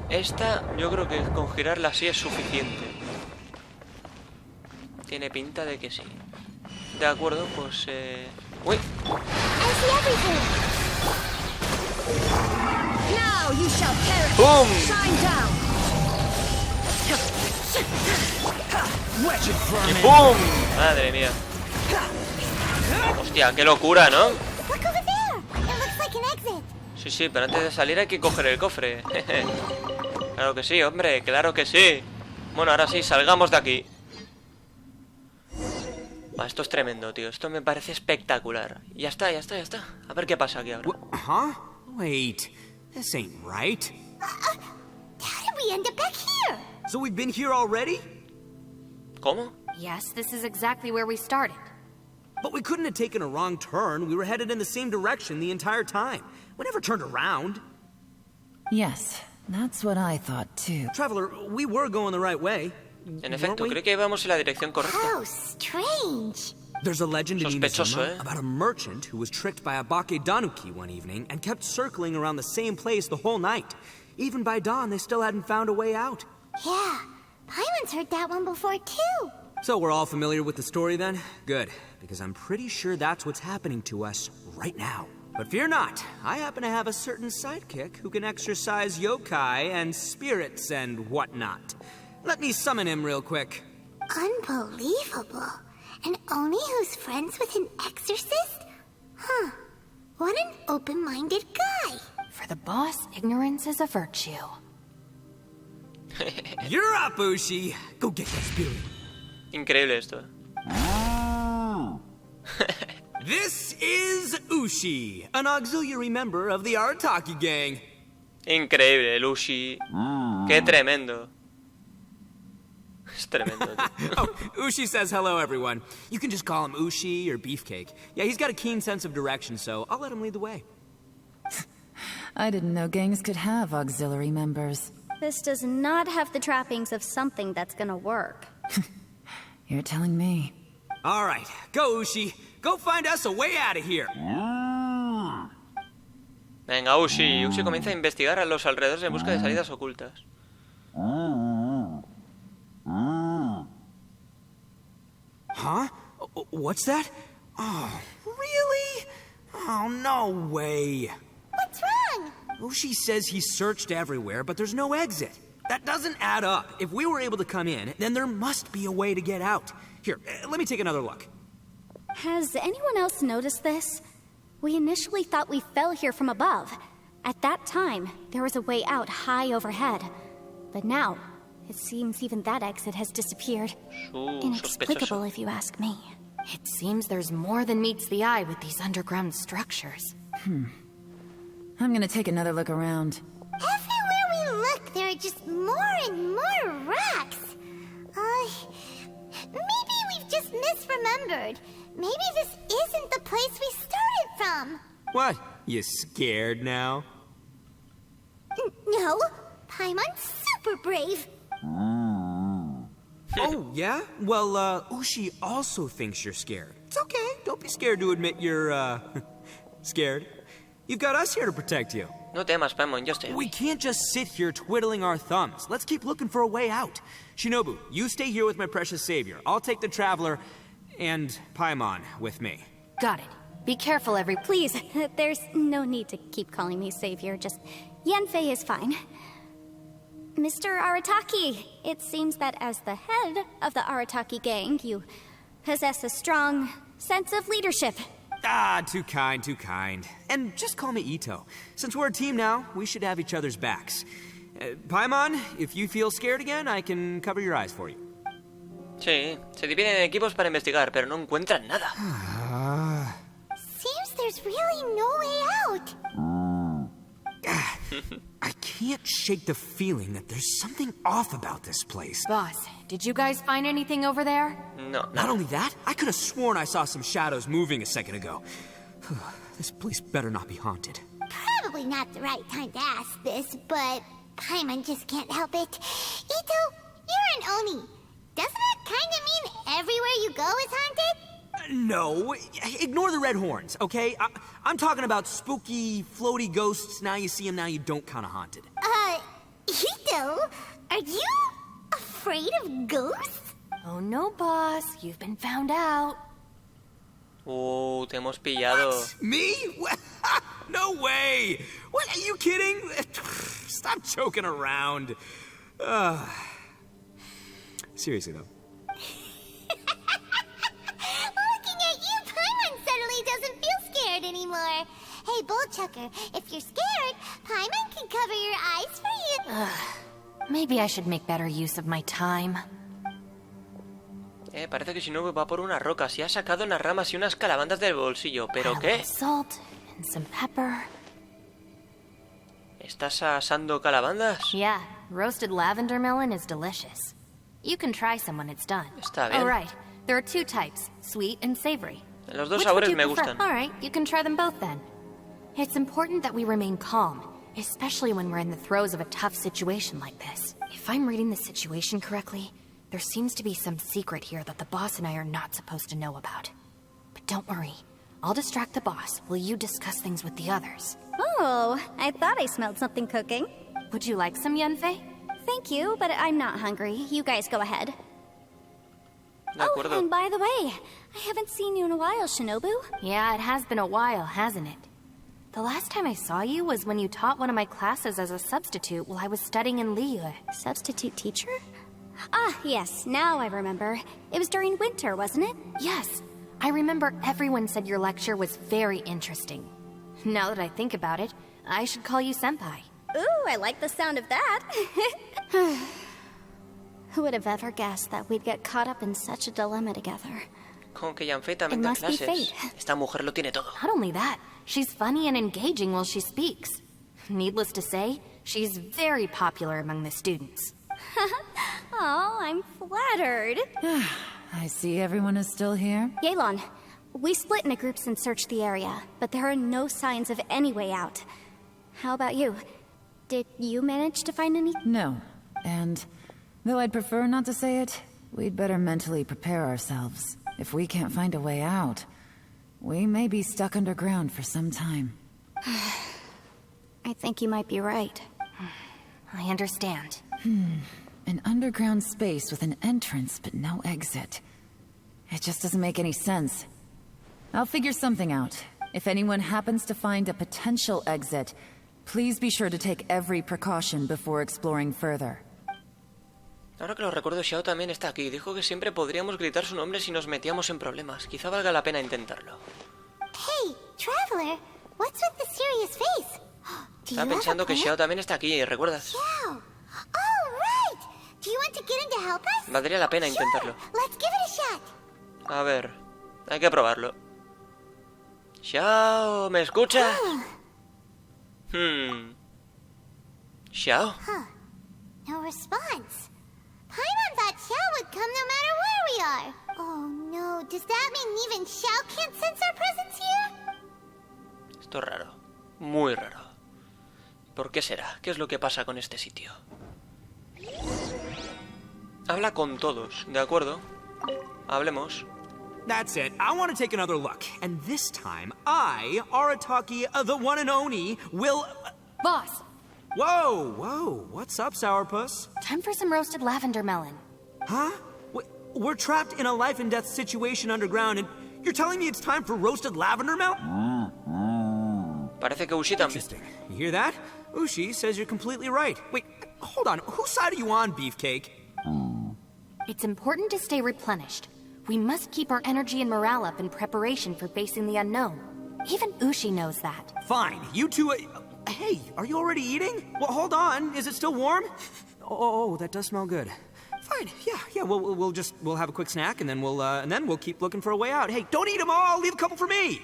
Esta, yo creo que con girarla así es suficiente. Tiene pinta de que sí. De acuerdo, pues uy. ¡Bum! ¡Y bum! Madre mía. Hostia, qué locura, ¿no? Sí, pero antes de salir hay que coger el cofre. Claro que sí, hombre, claro que sí. Bueno, ahora sí, salgamos de aquí. Va, esto es tremendo, tío. Esto me parece espectacular. Ya está, ya está, ya está. A ver qué pasa aquí ahora. Huh? Wait, this ain't right. How did we end up back here? So we've been here already? ¿Cómo? Yes, this is exactly where we started. But we couldn't have taken a wrong turn. We were headed in the same direction the entire time. We never turned around. Yes, that's what I thought too. Traveler, we were going the right way. En efecto, creo que íbamos en la dirección correcta. How strange. There's a legend in Sospechoso, Sima about a merchant who was tricked by a Bakedanuki one evening and kept circling around the same place the whole night. Even by dawn, they still hadn't found a way out. Yeah, Paimon's heard that one before too. So we're all familiar with the story then? Good, because I'm pretty sure that's what's happening to us right now. But fear not, I happen to have a certain sidekick who can exercise yokai and spirits and whatnot. Let me summon him real quick. Unbelievable. And Oni who's friends with an exorcist? Huh. What an open-minded guy. For the boss, ignorance is a virtue. You're up, Ushi. Go get that spirit. Increíble esto. This is Ushi, an auxiliary member of the Arataki gang. Increíble, el Ushi. Qué tremendo. Es tremendo, tío. Oh, Ushi says hello, everyone. You can just call him Ushi or Beefcake. Yeah, he's got a keen sense of direction, so I'll let him lead the way. I didn't know gangs could have auxiliary members. This does not have the trappings of something that's gonna work. You're telling me. All right, go, Ushi. Go find us a way out of here. Venga, Ushi. Ushi comienza a investigar a los alrededores en busca de salidas ocultas. Huh? What's that? Oh, really? Oh, no way. What's wrong? Ushi says he searched everywhere, but there's no exit. That doesn't add up. If we were able to come in, then there must be a way to get out. Here, let me take another look. Has anyone else noticed this? We initially thought we fell here from above. At that time, there was a way out high overhead. But now, it seems even that exit has disappeared. Inexplicable, Sospechoso. if you ask me. It seems there's more than meets the eye with these underground structures. I'm gonna take another look around. Everywhere we look, there are just more and more rocks. Maybe we've just misremembered. Maybe this isn't the place we started from. What? You scared now? No, Paimon's super brave. Oh, yeah? Well, Ushi also thinks you're scared. It's okay. Don't be scared to admit you're, scared. You've got us here to protect you. No temas, Paimon, yo estoy We aquí. can't just sit here twiddling our thumbs. Let's keep looking for a way out. Shinobu, you stay here with my precious savior. I'll take the Traveler and Paimon with me. Got it. Be careful, Please, there's no need to keep calling me savior. Just Yanfei is fine. Mr. Arataki, it seems that as the head of the Arataki gang, you possess a strong sense of leadership. Ah, too kind, too kind. And just call me Ito. Since we're a team now, we should have each other's backs. Paimon, if you feel scared again, I can cover your eyes for you. Sí, se dividen en equipos para investigar, pero no encuentran nada. Seems there's really no way out. I can't shake the feeling that there's something off about this place. Boss, did you guys find anything over there? No, Not nada. only that, I could have sworn I saw some shadows moving a second ago. This place better not be haunted. Probably not the right time to ask this, but Paimon just can't help it. Ito, you're an Oni. Doesn't it kind of mean everywhere you go is haunted? No, ignore the red horns, okay? I'm talking about spooky, floaty ghosts. Now you see them, now you don't kind of haunted. Ito, are you afraid of ghosts? Oh no, boss. You've been found out. Te hemos pillado. Me? No way! What, are you kidding? Stop joking around. Seriously, though. Looking at you, Paimon suddenly doesn't feel scared anymore. Hey, Bullchucker, if you're scared, Paimon can cover your eyes for you. Maybe I should make better use of my time. Parece que Shinobu va por unas rocas y ha sacado unas ramas y unas calabandas del bolsillo. ¿Pero qué? Salt and some pepper. ¿Estás asando calabandas? Yeah, roasted lavender melon is delicious. You can try some when it's done. Está bien. Oh, right. There are two types, sweet and savory. Los dos Which sabores would me you prefer? gustan. All right, you can try them both then. It's important that we remain calm, especially when we're in the throes of a tough situation like this. If I'm reading the situation correctly, there seems to be some secret here that the boss and I are not supposed to know about. But don't worry. I'll distract the boss while you discuss things with the others. Oh, I thought I smelled something cooking. Would you like some, Yanfei? Thank you, but I'm not hungry. You guys go ahead. De acuerdo. Oh, and by the way, I haven't seen you in a while, Shinobu. Yeah, it has been a while, hasn't it? The last time I saw you was when you taught one of my classes as a substitute while I was studying in Liyue. Substitute teacher? Ah, yes, now I remember. It was during winter, wasn't it? Yes, I remember everyone said your lecture was very interesting. Now that I think about it, I should call you Senpai. Ooh, I like the sound of that. Who would have ever guessed that we'd get caught up in such a dilemma together? Con que Yanfei también It da must be clases. fate. Esta mujer lo tiene todo. Not only that, she's funny and engaging while she speaks. Needless to say, she's very popular among the students. Oh, I'm flattered. I see everyone is still here. Yelan, we split into groups and searched the area, but there are no signs of any way out. How about you? Did you manage to find any? No. And though I'd prefer not to say it, we'd better mentally prepare ourselves. If we can't find a way out, we may be stuck underground for some time. I think you might be right. I understand. An underground space with an entrance but no exit. It just doesn't make any sense. I'll figure something out. If anyone happens to find a potential exit, please be sure to take every precaution before exploring further. Ahora que lo recuerdo, Xiao también está aquí. Dijo que siempre podríamos gritar su nombre si nos metíamos en problemas. Quizá valga la pena intentarlo. Hey, traveler, what's with the serious face? Do you Estaba have a pensando que plan? Xiao también está aquí, ¿recuerdas? Xiao. Oh, right. Do you want to get in to help us? Valdría la pena intentarlo. Sure. Let's give it a shot. A ver, hay que probarlo. Xiao, ¿me escuchas? Xiao. Huh. No response. Paimon thought Xiao would come no matter where we are. Oh no, does that mean even Xiao can't sense our presence here? Esto es raro. Muy raro. ¿Por qué será? ¿Qué es lo que pasa con este sitio? Habla con todos, ¿de acuerdo? Hablemos. That's it. I want to take another look. And this time, I, Arataki, the one and only, will... Boss, Whoa. What's up, Sourpuss? time for some roasted lavender melon. Huh? We're trapped in a life and death situation underground, and you're telling me it's time for roasted lavender milk? Parece que Ushi también. Interesting. You hear that? Ushi says you're completely right. Wait, hold on. Whose side are you on, Beefcake? It's important to stay replenished. We must keep our energy and morale up in preparation for facing the unknown. Even Ushi knows that. Fine. You two... hey, are you already eating? Well, hold on. Is it still warm? Oh, that does smell good. Fine. Yeah. We'll have a quick snack, and then we'll keep looking for a way out. Hey, don't eat them all. Leave a couple for me.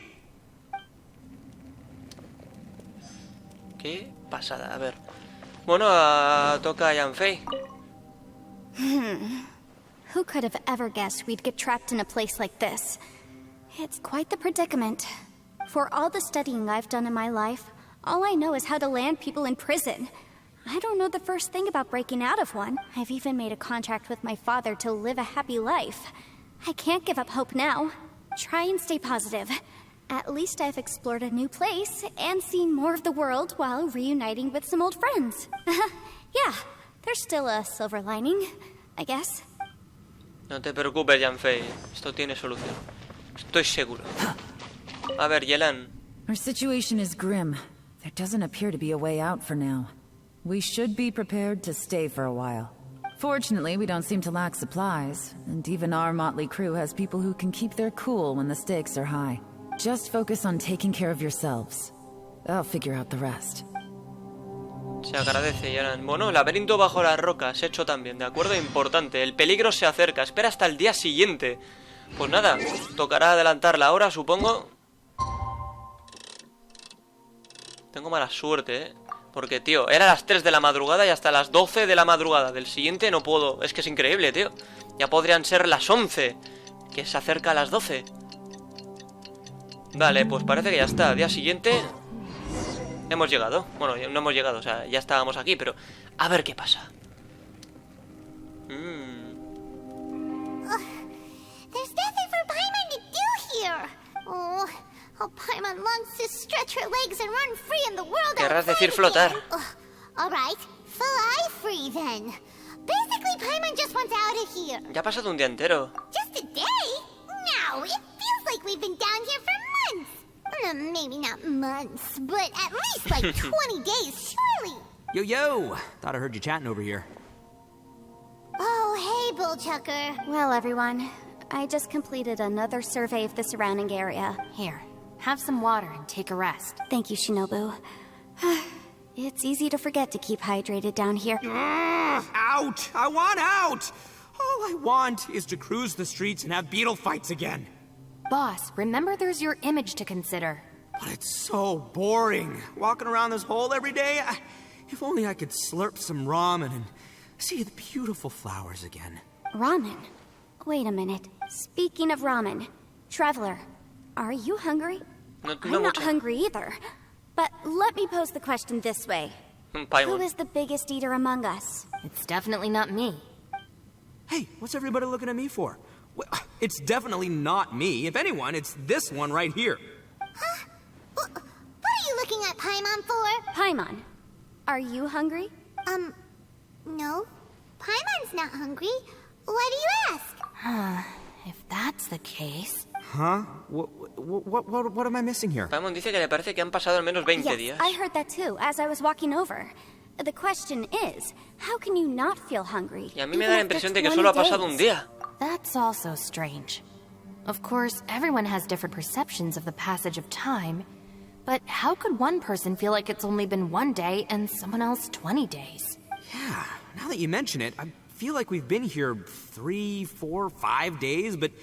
Qué pasada, a ver. Bueno, toca a Yanfei. Who could have ever guessed we'd get trapped in a place like this? It's quite the predicament. For all the studying I've done in my life, all I know is how to land people in prison. I don't know the first thing about breaking out of one. I've even made a contract with my father to live a happy life. I can't give up hope now. Try and stay positive. At least I've explored a new place and seen more of the world while reuniting with some old friends. Yeah, there's still a silver lining, I guess. No te preocupes, Yanfei. Esto tiene solución. Estoy seguro. A ver, Yelan. Our situation is grim. There doesn't appear to be a way out for now. We should be prepared to stay for a while. Fortunately, we don't seem to lack supplies, and even our motley crew has people who can keep their cool when the stakes are high. Just focus on taking care of yourselves. I'll figure out the rest. Se agradece, Yaran. Bueno, laberinto bajo las rocas, hecho también, ¿de acuerdo? Importante, el peligro se acerca, espera hasta el día siguiente. Pues nada, tocará adelantar la hora, supongo. Tengo mala suerte, ¿eh? Porque, tío, era a las 3 de la madrugada y hasta las 12 de la madrugada del siguiente no puedo. Es que es increíble, tío. Ya podrían ser las 11, que se acerca a las 12. Vale, pues parece que ya está. Día siguiente... Hemos llegado. Bueno, no hemos llegado, o sea, ya estábamos aquí, pero... A ver qué pasa. There's nothing for Paimon to do here. Oh, Paimon longs to stretch her legs and run free in the world. Querrás decir flotar. All right, fly free then. Basically, Paimon just wants out of here. Ya ha pasado un día entero. Just a day? No, it feels like we've been down here for months. Maybe not months, but at least like 20 days, surely. Yo! Thought I heard you chatting over here. Oh, hey, Bullchucker. Well, everyone, I just completed another survey of the surrounding area. Here, have some water and take a rest. Thank you, Shinobu. It's easy to forget to keep hydrated down here. Out! I want out! All I want is to cruise the streets and have beetle fights again. Boss, remember there's your image to consider. But it's so boring, walking around this hole every day. If only I could slurp some ramen and see the beautiful flowers again. Ramen? Wait a minute. Speaking of ramen, Traveler, are you hungry? I'm not hungry either. But let me pose the question this way. Who is the biggest eater among us? It's definitely not me. Hey, what's everybody looking at me for? Well, it's definitely not me. If anyone, it's this one right here. Huh? What are you looking at Paimon for? Paimon, are you hungry? No. Paimon's not hungry. Why do you ask? If that's the case... Huh? What am I missing here? Paimon dice que le parece que han pasado al menos 20 días. I heard that too, as I was walking over. The question is, how can you not feel hungry? Y a mí me da la impresión de que solo ha pasado un día. That's also strange. Of course, everyone has different perceptions of the passage of time, but how could one person feel like it's only been one day and someone else 20 days? Yeah, now that you mention it, I feel like we've been here 3, 4, 5 days, but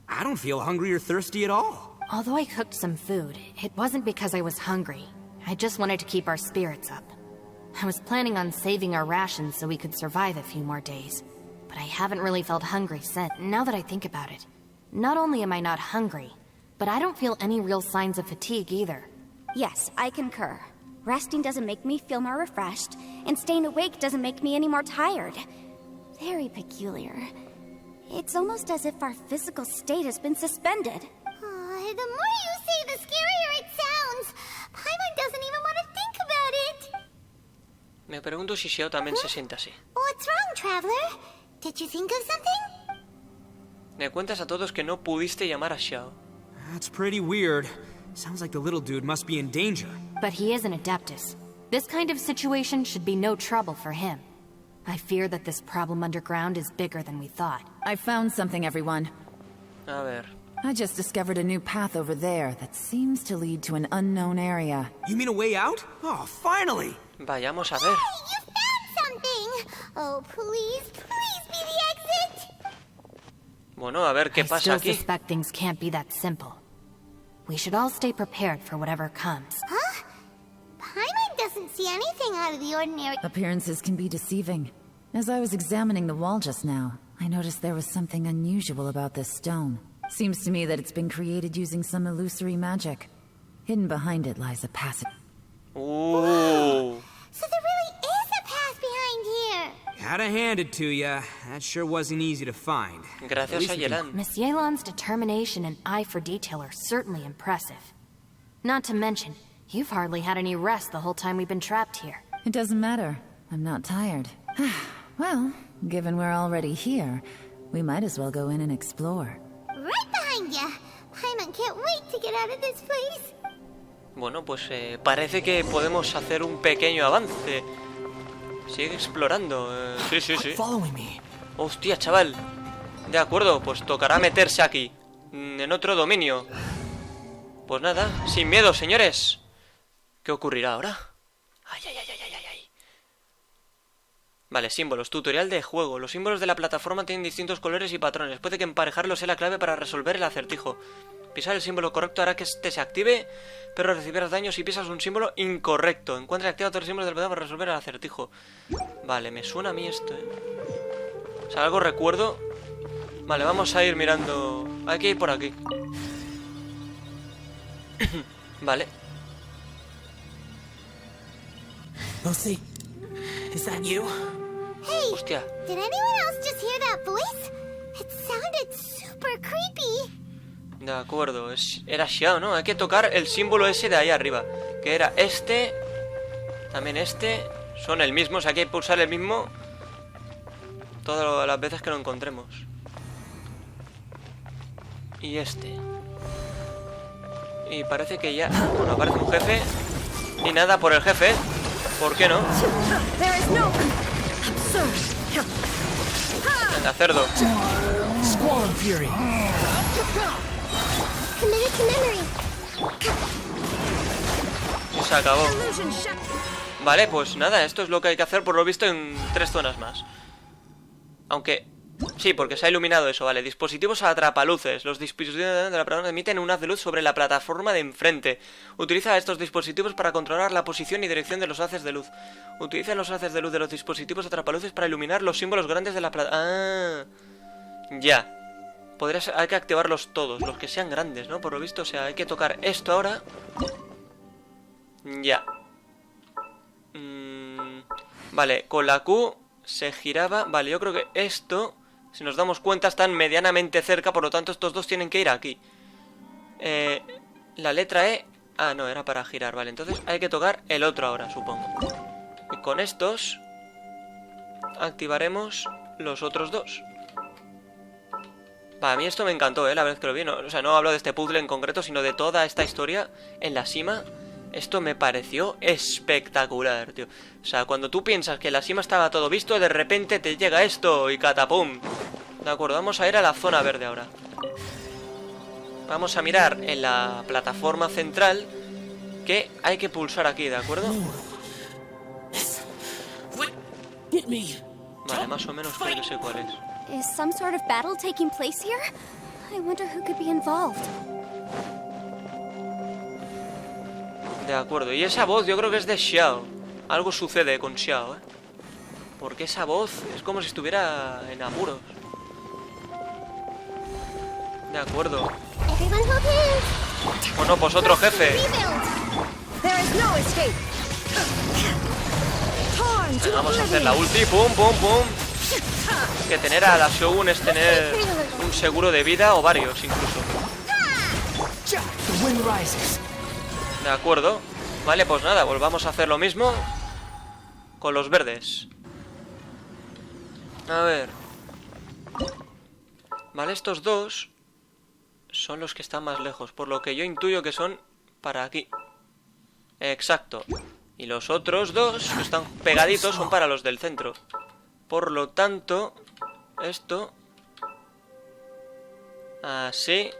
I don't feel hungry or thirsty at all. Although I cooked some food, it wasn't because I was hungry. I just wanted to keep our spirits up. I was planning on saving our rations so we could survive a few more days. But I haven't really felt hungry since, now that I think about it. Not only am I not hungry, but I don't feel any real signs of fatigue either. Yes, I concur. Resting doesn't make me feel more refreshed, and staying awake doesn't make me any more tired. Very peculiar. It's almost as if our physical state has been suspended. The more you say, the scarier it sounds. Paimon doesn't even want to think about it. Me pregunto si Xiao también se siente así. What's wrong, Traveler? Did you think of something? Me cuentas a todos que no pudiste llamar a Xiao. That's pretty weird. Sounds like the little dude must be in danger. But he is an Adeptus. This kind of situation should be no trouble for him. I fear that this problem underground is bigger than we thought. I found something, everyone. A ver. I just discovered a new path over there that seems to lead to an unknown area. You mean a way out? Oh, finally! Vayamos a ver. Hey, you found something! Oh, please be the exit! Bueno, a ver qué pasa I aquí. still suspect things can't be that simple. We should all stay prepared for whatever comes. Huh? Paimon doesn't see anything out of the ordinary. Appearances can be deceiving. As I was examining the wall just now, I noticed there was something unusual about this stone. Seems to me that it's been created using some illusory magic. Hidden behind it lies a passage. Ooh. So there really is a path behind here. Gotta hand it to ya. That sure wasn't easy to find. Gracias a Yelan. Miss Yelan's determination and eye for detail are certainly impressive. Not to mention, you've hardly had any rest the whole time we've been trapped here. It doesn't matter. I'm not tired. Well, given we're already here, we might as well go in and explore. Right behind ya. Paimon can't wait to get out of this place. Bueno, pues parece que podemos hacer un pequeño avance. Sigue explorando. Sí. Following me. Hostia, chaval. De acuerdo, pues tocará meterse aquí. En otro dominio. Pues nada, sin miedo, señores. ¿Qué ocurrirá ahora? Ay. Vale, símbolos. Tutorial de juego. Los símbolos de la plataforma tienen distintos colores y patrones. Puede que emparejarlos sea la clave para resolver el acertijo. Pisar el símbolo correcto hará que este se active, pero recibirás daño si pisas un símbolo incorrecto. Encuentra y activa todos los símbolos del plataforma para resolver el acertijo. Vale, me suena a mí esto, O sea, algo recuerdo. Vale, vamos a ir mirando. Hay que ir por aquí. Vale. Lucy, is that you? Hey, Hostia. did anyone else just hear that voice? It sounded super creepy. De acuerdo, era Xiao, ¿no? Hay que tocar el símbolo ese de ahí arriba. Que era este. También este. Son el mismo, o sea, hay que pulsar el mismo todas las veces que lo encontremos. Y este. Y parece que ya... Bueno, aparece un jefe. Y nada por el jefe. ¿Por qué no? Venga, cerdo. Squall Fury. Committed to memory. Y se acabó. Vale, pues nada, esto es lo que hay que hacer por lo visto en 3 zonas más. Aunque... Sí, porque se ha iluminado eso, vale. Dispositivos atrapaluces. Los dispositivos de la plataforma emiten un haz de luz sobre la plataforma de enfrente. Utiliza estos dispositivos para controlar la posición y dirección de los haces de luz. Utiliza los haces de luz de los dispositivos atrapaluces para iluminar los símbolos grandes de la plataforma. Ah, ya. Hay que activarlos todos, los que sean grandes, ¿no? Por lo visto, o sea, hay que tocar esto ahora. Ya. Vale, con la Q se giraba. Vale, yo creo que esto... Si nos damos cuenta están medianamente cerca, por lo tanto estos dos tienen que ir aquí. La letra E... Ah, no, era para girar, vale. Entonces hay que tocar el otro ahora, supongo. Y con estos activaremos los otros dos. A mí esto me encantó, la vez que lo vi. No, o sea, no hablo de este puzzle en concreto, sino de toda esta historia en la Sima. Esto me pareció espectacular, tío. O sea, cuando tú piensas que en la Sima estaba todo visto, de repente te llega esto y catapum. De acuerdo, vamos a ir a la zona verde ahora. Vamos a mirar en la plataforma central que hay que pulsar aquí, ¿de acuerdo? Vale, más o menos creo que sé cuál es. Is some sort of battle taking place here? I wonder who could be involved. De acuerdo, y esa voz yo creo que es de Xiao. Algo sucede con Xiao, porque esa voz es como si estuviera en apuros. De acuerdo. Bueno, pues otro jefe. Venga, vamos a hacer la ulti, pum, pum, pum. Que tener a la Shogun es tener un seguro de vida o varios incluso. De acuerdo. Vale, pues nada, volvamos a hacer lo mismo con los verdes. A ver. Vale, estos dos son los que están más lejos, por lo que yo intuyo que son para aquí. Exacto. Y los otros dos que están pegaditos son para los del centro. Por lo tanto, esto... Así...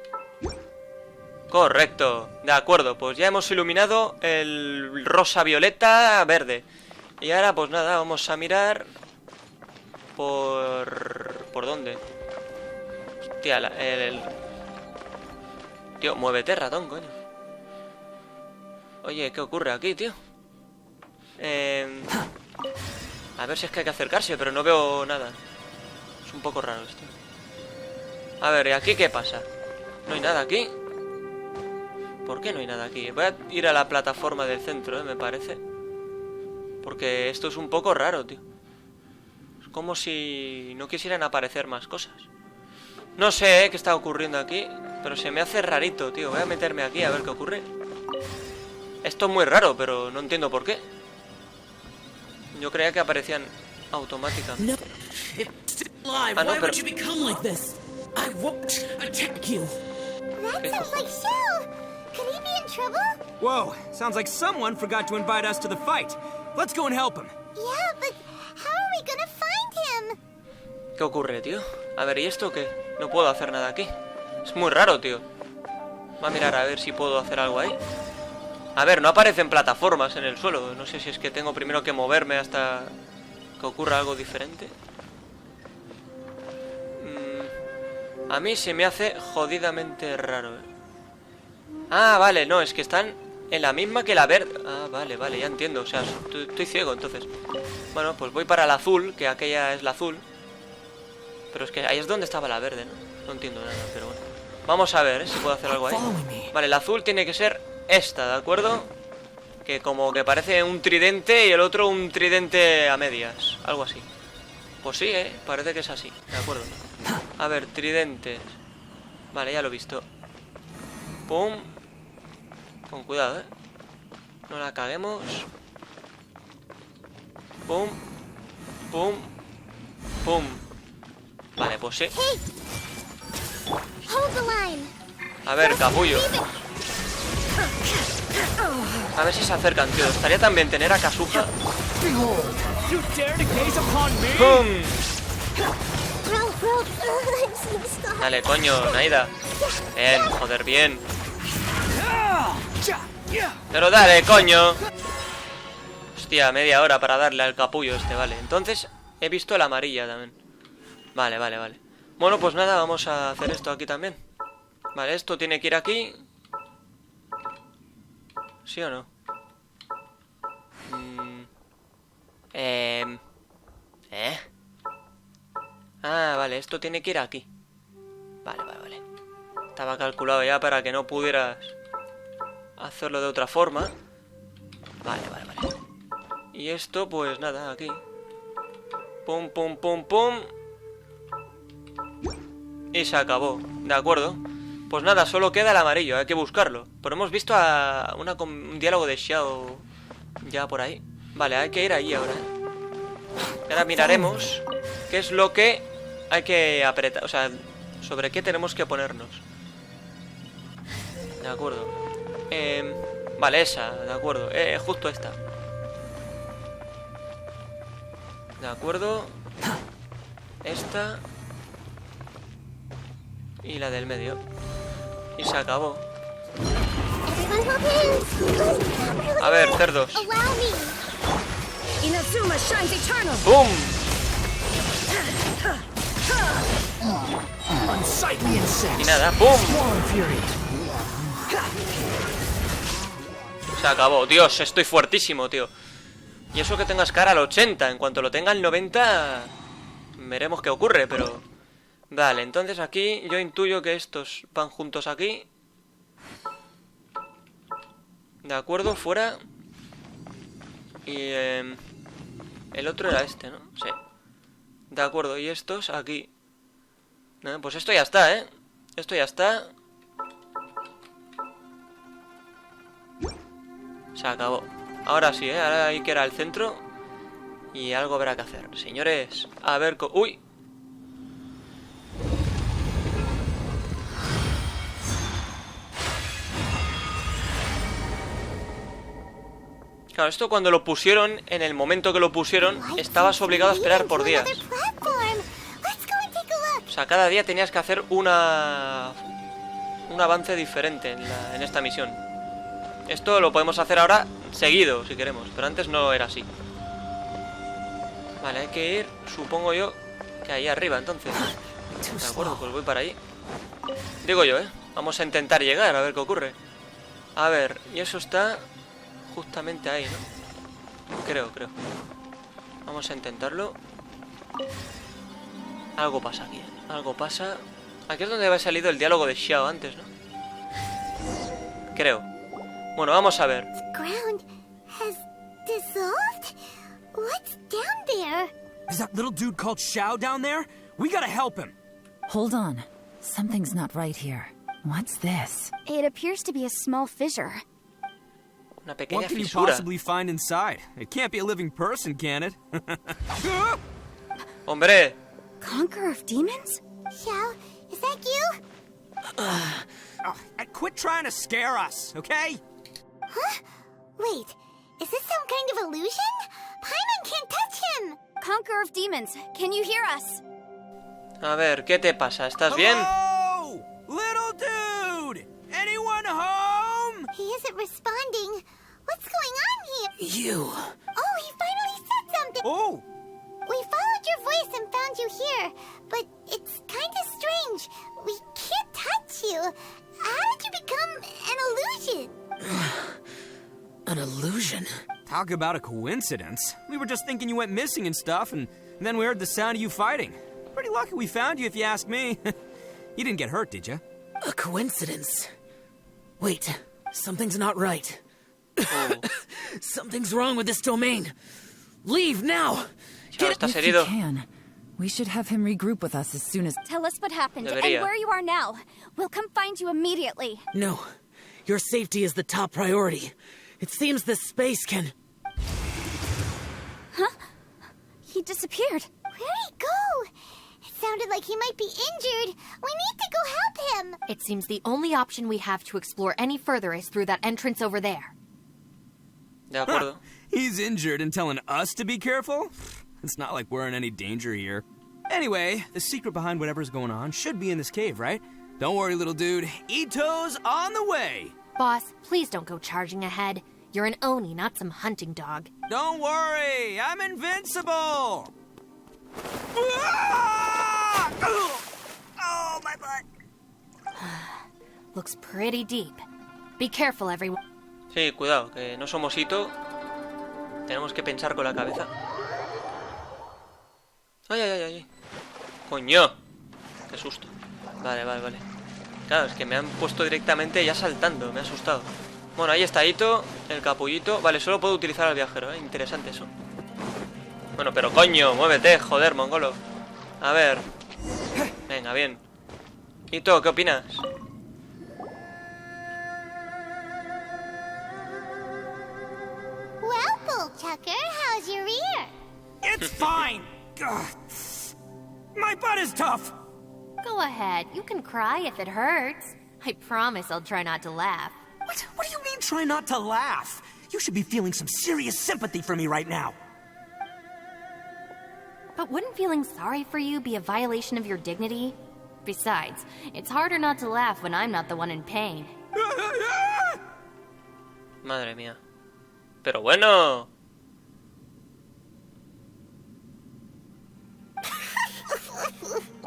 Correcto, de acuerdo, pues ya hemos iluminado el rosa, violeta, verde. Y ahora pues nada, vamos a mirar ¿por dónde? Hostia, Tío, muévete, ratón, coño. Oye, ¿qué ocurre aquí, tío? A ver si es que hay que acercarse, pero no veo nada. Es un poco raro esto. A ver, ¿y aquí qué pasa? ¿No hay nada aquí? ¿Por qué no hay nada aquí? Voy a ir a la plataforma del centro, me parece. Porque esto es un poco raro, tío. Es como si no quisieran aparecer más cosas. No sé qué está ocurriendo aquí, pero se me hace rarito, tío. Voy a meterme aquí a ver qué ocurre. Esto es muy raro, pero no entiendo por qué. Yo creía que aparecían automáticamente. Ah, no, pero... That sounds like Xiao. Could he be in trouble? Whoa, sounds like someone forgot to invite us to the fight. Let's go and help him. Yeah, but how are we gonna find him? ¿Qué ocurre, tío? A ver, ¿y esto qué? No puedo hacer nada aquí. Es muy raro, tío. Va a mirar a ver si puedo hacer algo ahí. A ver, no aparecen plataformas en el suelo. No sé si es que tengo primero que moverme hasta que ocurra algo diferente. A mí se me hace jodidamente raro, ¿eh? Ah, vale, no, es que están en la misma que la verde. Ah, vale, vale, ya entiendo. O sea, estoy ciego, entonces. Bueno, pues voy para la azul, que aquella es la azul. Pero es que ahí es donde estaba la verde, ¿no? No entiendo nada, pero bueno. Vamos a ver, ¿eh? Si puedo hacer algo ahí. Vale, la azul tiene que ser esta, ¿de acuerdo? Que como que parece un tridente y el otro un tridente a medias. Algo así. Pues sí, parece que es así, de acuerdo. A ver, tridentes. Vale, ya lo he visto. Pum. Con cuidado, no la caguemos. Pum. Pum. Pum. Vale, pues sí. A ver, capullo. A ver si se acercan, tío. Estaría tan bien tener a Kazuha. ¡Pum! Dale, coño, Naida. Bien, joder, bien. Pero dale, coño. Hostia, media hora para darle al capullo este, vale. Entonces, he visto la amarilla también. Vale, vale, vale. Bueno, pues nada, vamos a hacer esto aquí también. Vale, esto tiene que ir aquí. ¿Sí o no? Ah, vale, esto tiene que ir aquí. Vale, vale, vale. Estaba calculado ya para que no pudieras hacerlo de otra forma. Vale, vale, vale. Y esto, pues nada, aquí. Pum, pum, pum, pum. Y se acabó. De acuerdo. Pues nada, solo queda el amarillo, hay que buscarlo. Pero hemos visto a un diálogo de Xiao ya por ahí. Vale, hay que ir ahí ahora. Ahora miraremos qué es lo que hay que apretar. O sea, sobre qué tenemos que ponernos. De acuerdo. Vale, esa, de acuerdo. Justo esta. De acuerdo. Esta. Y la del medio. Y se acabó. A ver, cerdos. ¡Bum! Y nada, ¡pum! Se acabó. Dios, estoy fuertísimo, tío. Y eso que tengas cara al 80. En cuanto lo tenga al 90, veremos qué ocurre, pero... Vale, entonces aquí yo intuyo que estos van juntos aquí. De acuerdo, fuera. Y el otro era este, ¿no? Sí. De acuerdo, y estos aquí. Pues esto ya está, ¿eh? Esto ya está. Se acabó. Ahora sí, ¿eh? Ahora hay que ir al centro. Y algo habrá que hacer. Señores, a ver... ¡Uy! Claro, esto cuando lo pusieron, en el momento que lo pusieron, estabas obligado a esperar por días. O sea, cada día tenías que hacer un avance diferente en esta misión. Esto lo podemos hacer ahora seguido, si queremos, pero antes no era así. Vale, hay que ir, supongo yo, que ahí arriba, entonces. De acuerdo, pues voy para ahí. Digo yo, vamos a intentar llegar, a ver qué ocurre. A ver, y eso está... justamente ahí, ¿no? Creo. Vamos a intentarlo. Algo pasa aquí, algo pasa. Aquí es donde había salido el diálogo de Xiao antes, ¿no? Creo. Bueno, vamos a ver. What's down there? Is that little dude called Xiao down there? We gotta help him. Hold on. Something's not right here. What's this? It appears to be a small fissure. Una pequeña What can you fisura. possibly find inside? It can't be a living person, can it? ¡Hombre! Conqueror of demons? Xiao, is that you? Quit trying to scare us, okay? Huh? Wait, is this some kind of illusion? Paimon can't touch him! Conqueror of demons, can you hear us? A ver, ¿qué te pasa? ¿Estás bien? Hello? Little dude! Anyone home? He isn't responding. What's going on here? You. Oh, he finally said something! Oh! your voice and found you here, but it's kind of strange. We can't touch you. How did you become an illusion? An illusion? Talk about a coincidence. We were just thinking you went missing and stuff, and then we heard the sound of you fighting. Pretty lucky we found you, if you ask me. You didn't get hurt, did you? A coincidence? Wait, something's not right. Something's wrong with this domain. Leave now! Chao, estás If you herido. can, we should have him regroup with us as soon as... Tell us what happened Debería. and where you are now. We'll come find you immediately. No, your safety is the top priority. It seems this space can... He disappeared. Where'd he go? It sounded like he might be injured. We need to go help him. It seems the only option we have to explore any further is through that entrance over there. De acuerdo. He's injured and telling us to be careful? It's not like we're in any danger here. Anyway, the secret behind whatever's going on should be in this cave, right? Don't worry, little dude. Ito's on the way. Boss, please don't go charging ahead. You're an Oni, not some hunting dog. Don't worry, I'm invincible. Ah! Oh, my butt. Looks pretty deep. Be careful, everyone. Sí, cuidado, que no somos Ito. Tenemos que pensar con la cabeza. Ay, ay, ay, ay. Coño. Qué susto. Vale, vale, vale. Claro, es que me han puesto directamente ya saltando. Me ha asustado. Bueno, ahí está Ito, el capullito. Vale, solo puedo utilizar al viajero, ¿eh? Interesante eso. Bueno, pero coño, muévete, joder, mongolo. A ver. Venga, bien. Ito, ¿qué opinas? Well, Bullchucker, how's your ear? It's fine. Ugh. My butt is tough. Go ahead, you can cry if it hurts. I promise I'll try not to laugh. What do you mean, try not to laugh? You should be feeling some serious sympathy for me right now. But wouldn't feeling sorry for you be a violation of your dignity? Besides, it's harder not to laugh when I'm not the one in pain. Madre mía. Pero bueno.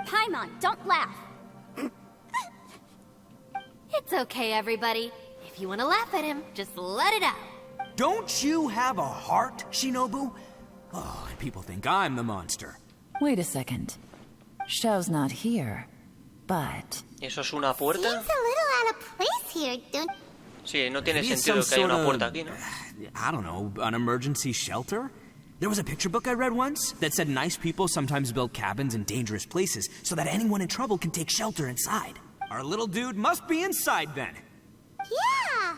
Paimon, don't laugh. It's okay, everybody. If you want to laugh at him, just let it out. Don't you have a heart, Shinobu? Oh, and people think I'm the monster. Wait a second. Xiao's not here, but... ¿Y eso es una puerta? Seems a little out of place here, don't... Sí, no tiene Maybe it's sentido some que haya una sort puerta of- aquí, ¿no? I don't know, an emergency shelter? There was a picture book I read once that said nice people sometimes build cabins in dangerous places so that anyone in trouble can take shelter inside. Our little dude must be inside then. Yeah!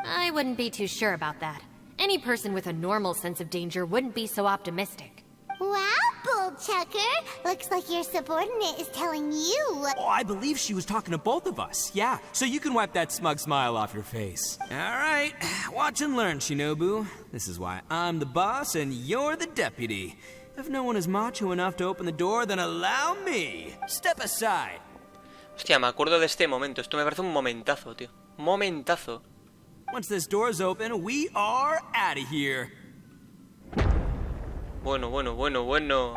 I wouldn't be too sure about that. Any person with a normal sense of danger wouldn't be so optimistic. Wow, Bullchucker! Looks like your subordinate is telling you what... Oh, I believe she was talking to both of us. Yeah, so you can wipe that smug smile off your face. All right, watch and learn, Shinobu. This is why I'm the boss and you're the deputy. If no one is macho enough to open the door, then allow me. Step aside. Hostia, me acuerdo de este momento. Esto me parece un momentazo, tío. Momentazo. Once this door's open, we are out of here. Bueno, bueno, bueno, bueno.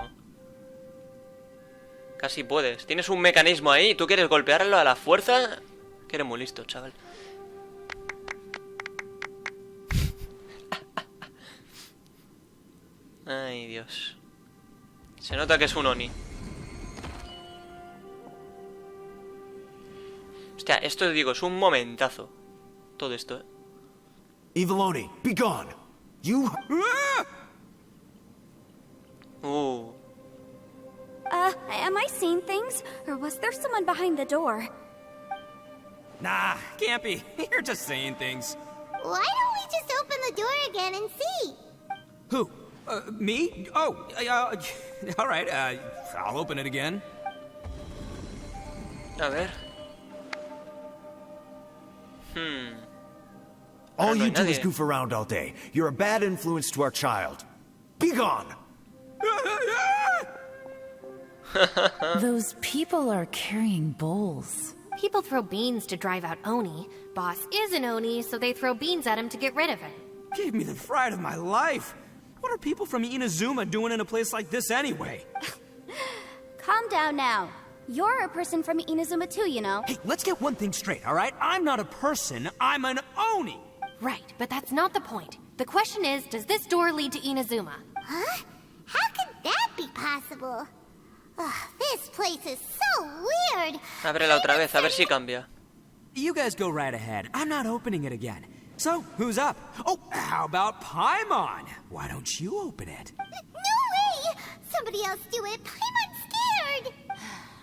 Casi puedes. Tienes un mecanismo ahí y tú quieres golpearlo a la fuerza. Que eres muy listo, chaval. Ay, Dios. Se nota que es un Oni. Hostia, esto digo, es un momentazo. Todo esto, ¿eh? Evil Oni, be gone. You... Am I seeing things? Or was there someone behind the door? Nah, can't be. You're just saying things. Why don't we just open the door again and see? Who? Me? Oh, all right, I'll open it again. A ver. All no you hay do is nadie. goof around all day. You're a bad influence to our child. Be gone! Those people are carrying bowls. People throw beans to drive out Oni. Boss is an Oni, so they throw beans at him to get rid of him. Gave me the fright of my life. What are people from Inazuma doing in a place like this anyway? Calm down now. You're a person from Inazuma too, you know. Hey, let's get one thing straight, all right? I'm not a person, I'm an Oni! Right, but that's not the point. The question is, does this door lead to Inazuma? Huh? How could that be possible? Ugh, this place is so weird. Ábrela otra vez, a ver si cambia. You guys go right ahead. I'm not opening it again. So, who's up? Oh, how about Paimon? Why don't you open it? No way! Somebody else do it. Paimon's scared.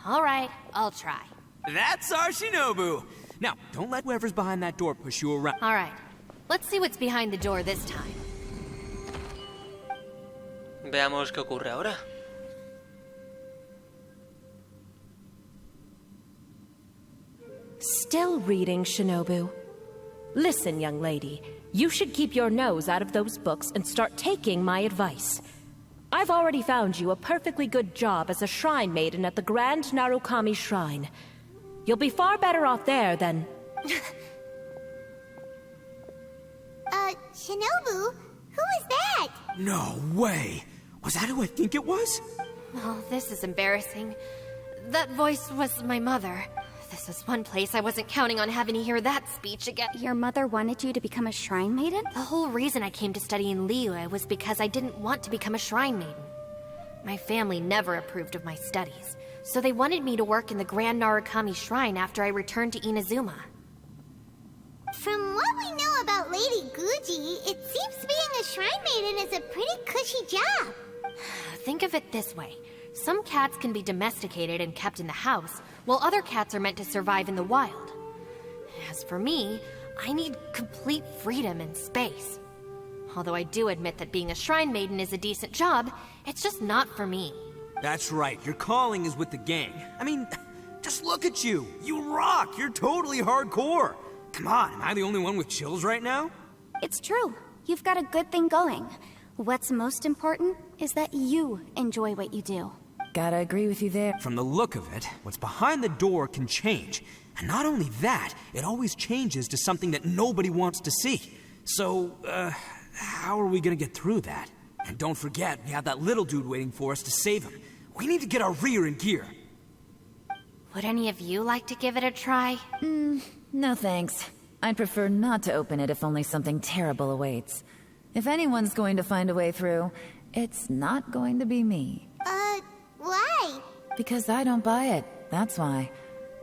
All right, I'll try. That's our Shinobu! Now, don't let whoever's behind that door push you around. All right, let's see what's behind the door this time. Veamos qué ocurre ahora. Still reading, Shinobu. Listen, young lady, you should keep your nose out of those books and start taking my advice. I've already found you a perfectly good job as a shrine maiden at the Grand Narukami Shrine. You'll be far better off there than... Shinobu? Who is that? No way! Was that who I think it was? Oh, this is embarrassing. That voice was my mother. This is one place I wasn't counting on having to hear that speech again. Your mother wanted you to become a shrine maiden? The whole reason I came to study in Liyue was because I didn't want to become a shrine maiden. My family never approved of my studies, so they wanted me to work in the Grand Narukami Shrine after I returned to Inazuma. From what we know about Lady Guji, it seems being a shrine maiden is a pretty cushy job. Think of it this way. Some cats can be domesticated and kept in the house, while other cats are meant to survive in the wild. As for me, I need complete freedom and space. Although I do admit that being a shrine maiden is a decent job, it's just not for me. That's right, your calling is with the gang. I mean, just look at you. You rock, you're totally hardcore. Come on, am I the only one with chills right now? It's true. You've got a good thing going. What's most important is that you enjoy what you do. Gotta agree with you there. From the look of it, what's behind the door can change. And not only that, it always changes to something that nobody wants to see. So, how are we gonna get through that? And don't forget, we have that little dude waiting for us to save him. We need to get our rear in gear. Would any of you like to give it a try? No thanks. I'd prefer not to open it if only something terrible awaits. If anyone's going to find a way through, it's not going to be me. Why? Because I don't buy it, that's why.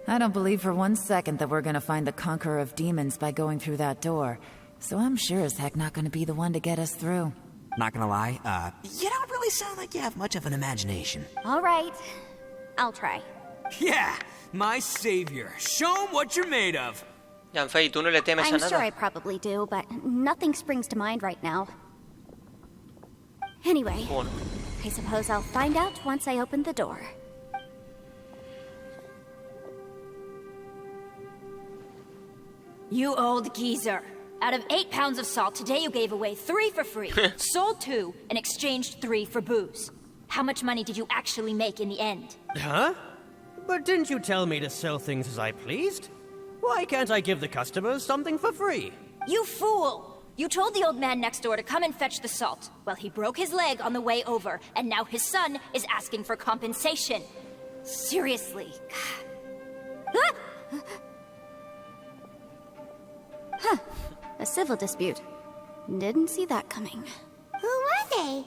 I don't believe for 1 second that we're gonna find the Conqueror of Demons by going through that door. So I'm sure as heck not gonna be the one to get us through. Not gonna lie, you don't really sound like you have much of an imagination. All right. I'll try. Yeah, my savior. Show 'em what you're made of. Yanfei, tú no le temes a I'm nada. sure I probably do, but nothing springs to mind right now. Anyway, Bueno. I suppose I'll find out once I open the door. You old geezer. Out of 8 pounds of salt, today you gave away 3 for free, sold 2, and exchanged 3 for booze. How much money did you actually make in the end? Huh? But didn't you tell me to sell things as I pleased? Why can't I give the customers something for free? You fool! You told the old man next door to come and fetch the salt. Well, he broke his leg on the way over, and now his son is asking for compensation. Seriously. Huh. A civil dispute. Didn't see that coming. Who were they?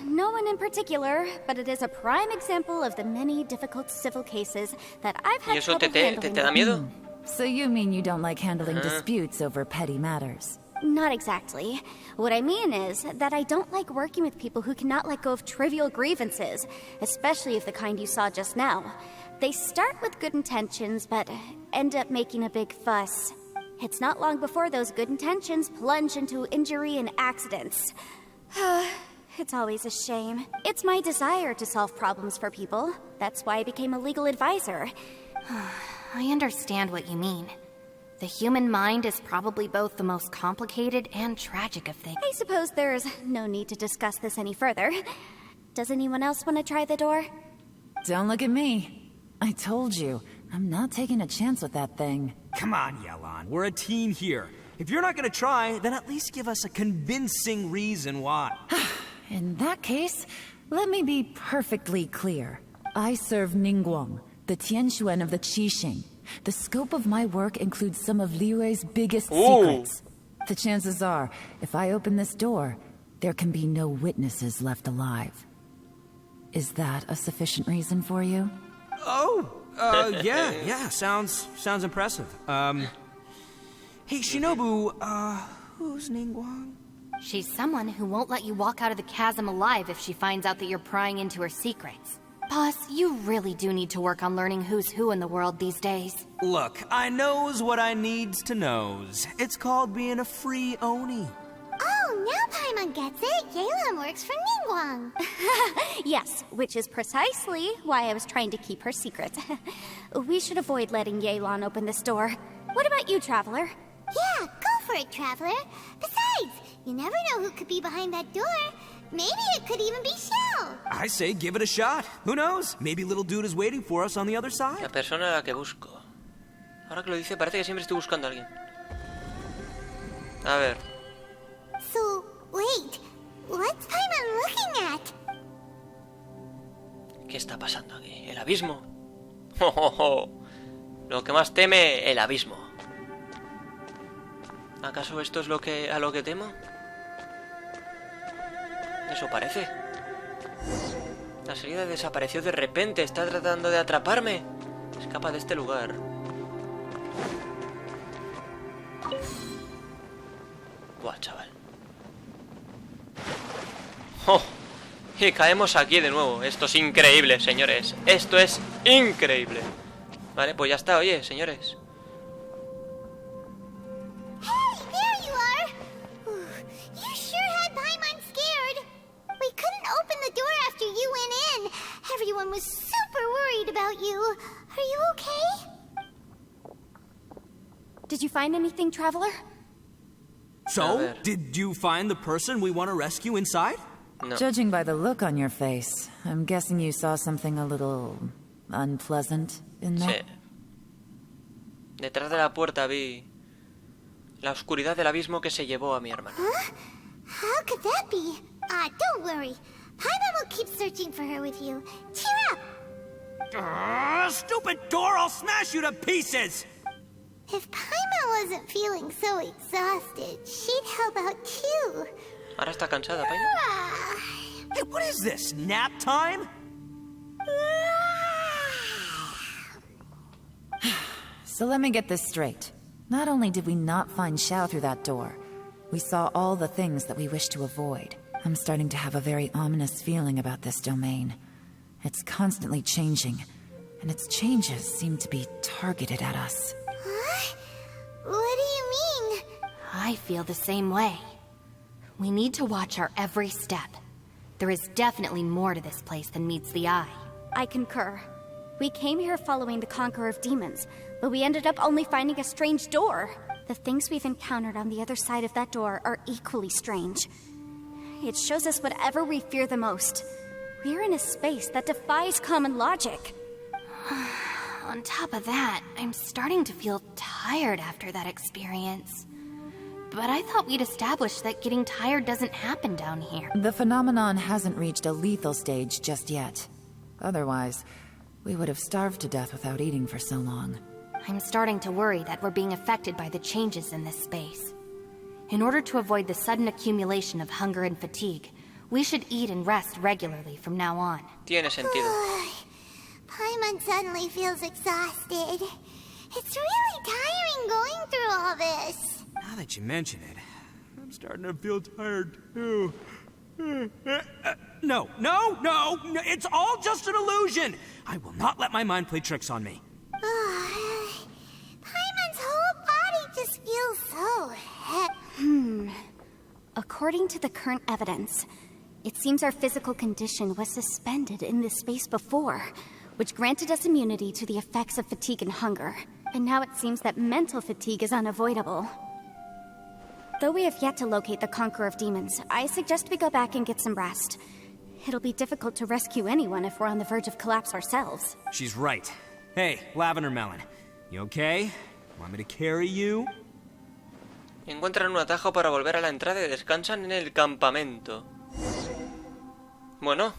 No one in particular, but it is a prime example of the many difficult civil cases that I've ¿Y had eso trouble te handling. da miedo? So you mean you don't like handling disputes over petty matters? Not exactly. What I mean is that I don't like working with people who cannot let go of trivial grievances, especially of the kind you saw just now. They start with good intentions, but end up making a big fuss. It's not long before those good intentions plunge into injury and accidents. It's always a shame. It's my desire to solve problems for people. That's why I became a legal advisor. I understand what you mean. The human mind is probably both the most complicated and tragic of things. I suppose there's no need to discuss this any further. Does anyone else want to try the door? Don't look at me. I told you, I'm not taking a chance with that thing. Come on, Yelan, we're a team here. If you're not gonna try, then at least give us a convincing reason why. In that case, let me be perfectly clear. I serve Ningguang, the Tianxuan of the Qixing. The scope of my work includes some of Liyue's biggest secrets. The chances are, if I open this door, there can be no witnesses left alive. Is that a sufficient reason for you? Yeah, sounds impressive. Hey, Shinobu, who's Ningguang? She's someone who won't let you walk out of the chasm alive if she finds out that you're prying into her secrets. Boss, you really do need to work on learning who's who in the world these days. Look, I knows what I needs to knows. It's called being a free Oni. Oh, now Paimon gets it. Yelan works for Ningguang. Yes, which is precisely why I was trying to keep her secret. We should avoid letting Yelan open this door. What about you, Traveler? Yeah, go for it, Traveler. Besides, you never know who could be behind that door. Maybe it could even be Shell. I say give it a shot. Who knows? Maybe little dude is waiting for us on the other side. La persona a la que busco. Ahora que lo dice, parece que siempre estoy buscando a alguien. A ver. So, wait. What's Paimon looking at? ¿Qué está pasando aquí? ¿El abismo? ¡Oh, oh, oh! Lo que más teme, el abismo. ¿Acaso esto es a lo que temo? Eso parece. La salida desapareció de repente. Está tratando de atraparme. Escapa de este lugar. Buah, chaval. ¡Oh! Y caemos aquí de nuevo. Esto es increíble, señores. Esto es increíble. Vale, pues ya está, oye, señores. Hey, there you are! You sure had Paimon scared. We couldn't open the door after you went in. Everyone was super worried about you. Are you okay? Did you find anything, Traveler? So, did you find the person we want to rescue inside? No. Judging by the look on your face, I'm guessing you saw something a little unpleasant in there. Sí. Detrás de la puerta vi la oscuridad del abismo que se llevó a mi hermano. Huh? How could that be? Don't worry. Paimon will keep searching for her with you. Cheer up! Stupid door! I'll smash you to pieces! If Paimon wasn't feeling so exhausted, she'd help out too. Ahora está cansada, Paimon. Hey, what is this? Nap time? So let me get this straight. Not only did we not find Xiao through that door, we saw all the things that we wish to avoid. I'm starting to have a very ominous feeling about this domain. It's constantly changing, and its changes seem to be targeted at us. Huh? What do you mean? I feel the same way. We need to watch our every step. There is definitely more to this place than meets the eye. I concur. We came here following the Conqueror of Demons, but we ended up only finding a strange door. The things we've encountered on the other side of that door are equally strange. It shows us whatever we fear the most. We're in a space that defies common logic. On top of that, I'm starting to feel tired after that experience. But I thought we'd established that getting tired doesn't happen down here. The phenomenon hasn't reached a lethal stage just yet. Otherwise, we would have starved to death without eating for so long. I'm starting to worry that we're being affected by the changes in this space. In order to avoid the sudden accumulation of hunger and fatigue, we should eat and rest regularly from now on. Tiene sentido. Paimon suddenly feels exhausted. It's really tiring going through all this. Now that you mention it, I'm starting to feel tired too. No, it's all just an illusion. I will not let my mind play tricks on me. Paimon's whole body just feels so heavy. According to the current evidence, it seems our physical condition was suspended in this space before, which granted us immunity to the effects of fatigue and hunger. And now it seems that mental fatigue is unavoidable. Though we have yet to locate the Conqueror of Demons, I suggest we go back and get some rest. It'll be difficult to rescue anyone if we're on the verge of collapse ourselves. She's right. Hey, Lavender Melon, you okay? Want me to carry you? Encuentran un atajo para volver a la entrada y descansan en el campamento. Bueno.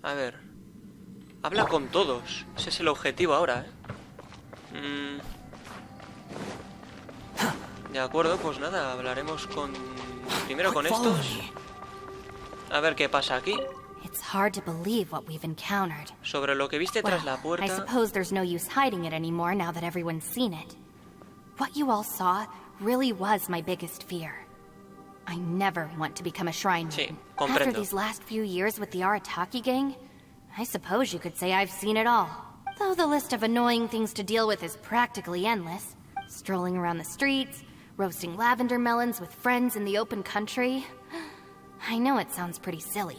A ver. Habla con todos. Ese es el objetivo ahora, ¿eh? De acuerdo, pues nada, hablaremos con... Primero con estos. A ver qué pasa aquí. It's hard to believe what we've encountered. Sobre lo que viste tras la puerta. I suppose there's no use hiding it anymore now that everyone's seen it. What you all saw really was my biggest fear. I never want to become a shrine maiden. Sí, comprendo. After these last few years with the Arataki gang, I suppose you could say I've seen it all. Though the list of annoying things to deal with is practically endless. Strolling around the streets, roasting lavender melons with friends in the open country. I know it sounds pretty silly.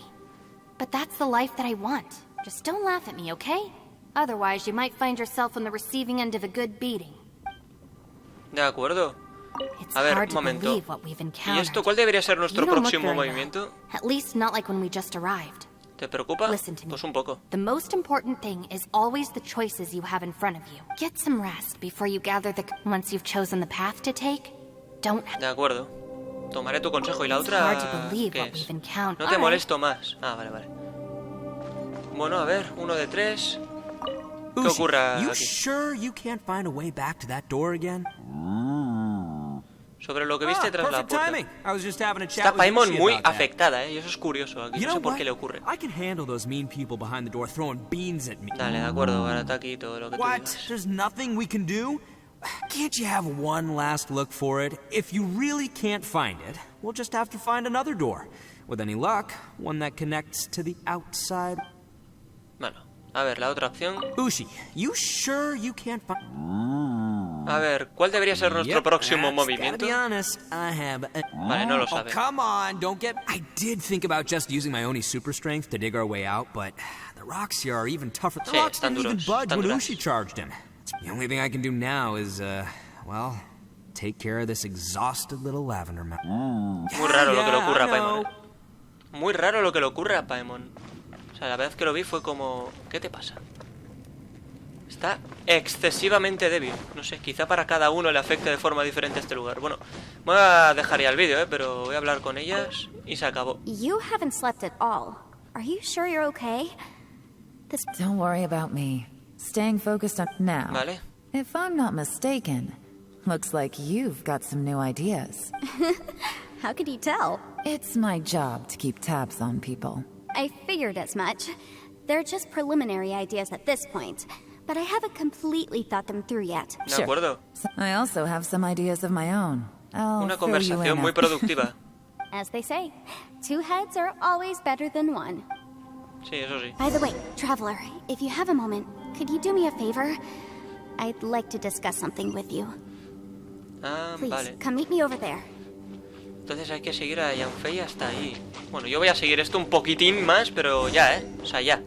But that's the life that I want. Just don't laugh at me, okay? Otherwise, you might find yourself on the receiving end of a good beating. De acuerdo. It's A ver, hard un to momento. believe what we've ¿Y encountered. esto cuál debería ser nuestro You don't look próximo very well. movimiento? At least not like when we just arrived. ¿Te preocupa? Listen to me. Pues un poco. The most important thing is always the choices you have in front of you. Get some rest before you gather the... Once you've chosen the path to take, don't... De acuerdo. Tomaré tu consejo. ¿Y la It's otra hard to believe qué what es? we've encountered. No te All right. molesto más. Ah, vale, vale. Bueno, a ver, 1 de 3. ¿Qué Ushi, ocurra you aquí? sure you can't find a way back to that door again? Sobre lo que viste tras la perfect puerta. timing. I was just having a chat Está with Paimon Ushi muy about that. afectada, ¿eh? Y eso es curioso. Aquí You no know sé por what? qué le ocurre. I can handle those mean people behind the door throwing beans at me. Dale, de acuerdo, Arataki y todo lo que tú What? digas. There's nothing we can do? Can't you have one last look for it? If you really can't find it, we'll just have to find another door. With any luck, one that connects to the outside. Bueno, a ver, la otra opción. Ushi, you sure you can't find... A ver, ¿cuál debería ser nuestro próximo that's movimiento? gotta be honest, I have Vale, no lo Oh, sabe. come on, don't get... I did think about just using my Oni super strength to dig our way out, but the rocks here are even tougher. The Sí, rocks están didn't even duros, budge están when duras. Ushi charged him. The only thing I can do now is, well, take care of this exhausted little lavender man. Muy raro lo que le ocurre a I Paimon. know. Muy raro lo que le ocurre a Paimon. O sea, la vez que lo vi fue como... ¿Qué te pasa? Está excesivamente débil. No sé, quizá para cada uno le afecte de forma diferente este lugar. Bueno, voy a dejar ya el vídeo, pero voy a hablar con ellas y se acabó. You haven't slept at all. Are you sure you're okay? This... Don't worry about me. Staying focused on now. Vale. If I'm not mistaken, looks like you've got some new ideas. How could you tell? It's my job to keep tabs on people. I figured as much. They're just preliminary ideas at this point, but I haven't completely thought them through yet. De acuerdo. I also have some ideas of my own. I'll Una fill you conversación in muy after- productiva. As they say, 2 heads are always better than one. Sí, eso sí. By the way, Traveler, if you have a moment, could you do me a favor? I'd like to discuss something with you. Ah, Please, vale. come meet me over there. Entonces hay que seguir a Yanfei hasta ahí. Bueno, yo voy a seguir esto un poquitín más, pero ya, O sea, ya.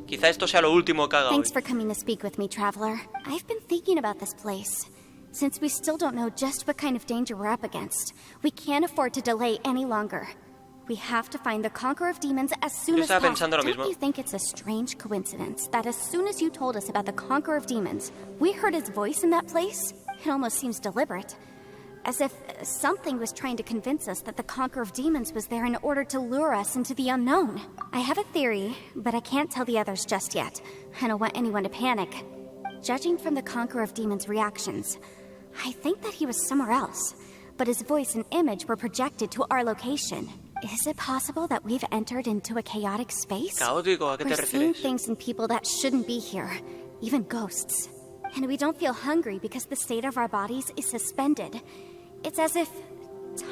Quizá esto sea lo último que haga hoy. Thanks for coming to speak with me, Traveler. I've been thinking about this place. Since we still don't know just what kind of danger we're up against, we can't afford to delay any longer. We have to find the Conqueror of Demons as soon Yo as estaba possible. pensando lo Don't mismo. you think it's a strange coincidence that as soon as you told us about the Conqueror of Demons, we heard his voice in that place? It almost seems deliberate. As if something was trying to convince us that the Conqueror of Demons was there in order to lure us into the unknown. I have a theory, but I can't tell the others just yet. I don't want anyone to panic. Judging from the Conqueror of Demons' reactions, I think that he was somewhere else, but his voice and image were projected to our location. Is it possible that we've entered into a chaotic space? Caótico, ¿a qué te We're seeing refieres? things and people that shouldn't be here, even ghosts. And we don't feel hungry because the state of our bodies is suspended. It's as if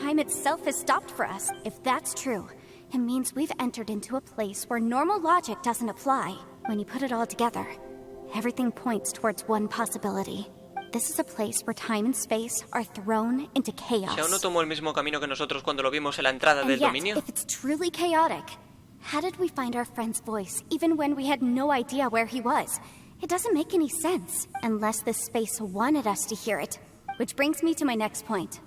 time itself has stopped for us. If that's true, it means we've entered into a place where normal logic doesn't apply. When you put it all together, everything points towards one possibility. This is a place where time and space are thrown into chaos. Si aún no tomó el mismo camino que nosotros cuando lo vimos en la entrada And del yet, dominio. if it's truly chaotic, how did we find our friend's voice even when we had no idea where he was? It doesn't make any sense unless this space wanted us to hear it. Which brings me to my next point.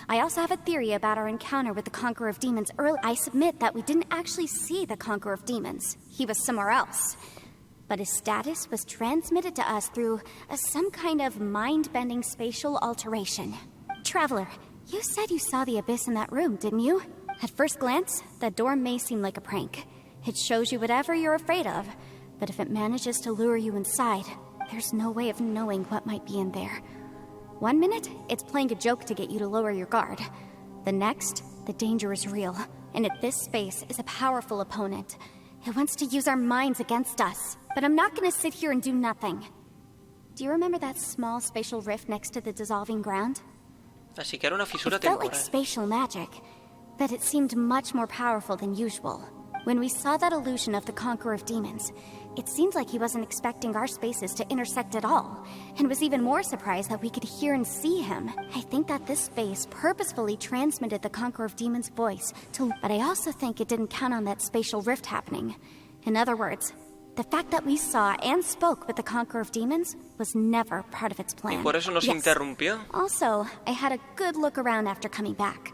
I also have a theory about our encounter with the Conqueror of Demons early. I submit that we didn't actually see the Conqueror of Demons. He was somewhere else. but his status was transmitted to us through some kind of mind-bending spatial alteration. Traveler, you said you saw the abyss in that room, didn't you? At first glance, that door may seem like a prank. It shows you whatever you're afraid of, but if it manages to lure you inside, there's no way of knowing what might be in there. 1 minute, it's playing a joke to get you to lower your guard. The next, the danger is real, and this space is a powerful opponent. It wants to use our minds against us, but I'm not gonna sit here and do nothing. Do you remember that small spatial rift next to the dissolving ground? Así que era una fisura It felt temporal. like spatial magic, but it seemed much more powerful than usual. When we saw that illusion of the Conqueror of Demons, it seemed like he wasn't expecting our spaces to intersect at all, and was even more surprised that we could hear and see him. I think that this space purposefully transmitted the Conqueror of Demons' voice to... But I also think it didn't count on that spatial rift happening. In other words, the fact that we saw and spoke with the Conqueror of Demons was never part of its plan. ¿Y por eso nos interrumpió? Also, I had a good look around after coming back.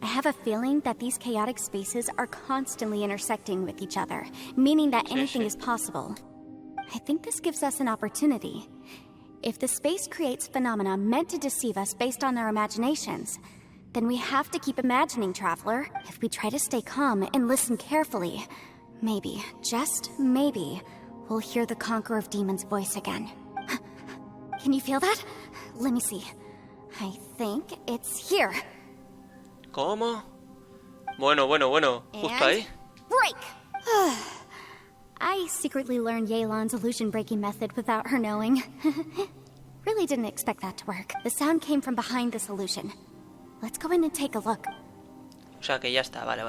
I have a feeling that these chaotic spaces are constantly intersecting with each other, meaning that anything is possible. I think this gives us an opportunity. If the space creates phenomena meant to deceive us based on our imaginations, then we have to keep imagining, Traveler. If we try to stay calm and listen carefully, maybe, just maybe, we'll hear the Conqueror of Demons' voice again. Can you feel that? Let me see. I think it's here. ¿Cómo? Bueno. Justo ahí. Break! I secretly learned Yelan's illusion-breaking method without her knowing. Really didn't expect that to work. The sound came from behind this illusion. Let's go in and take a look. O sea que ya está, vale.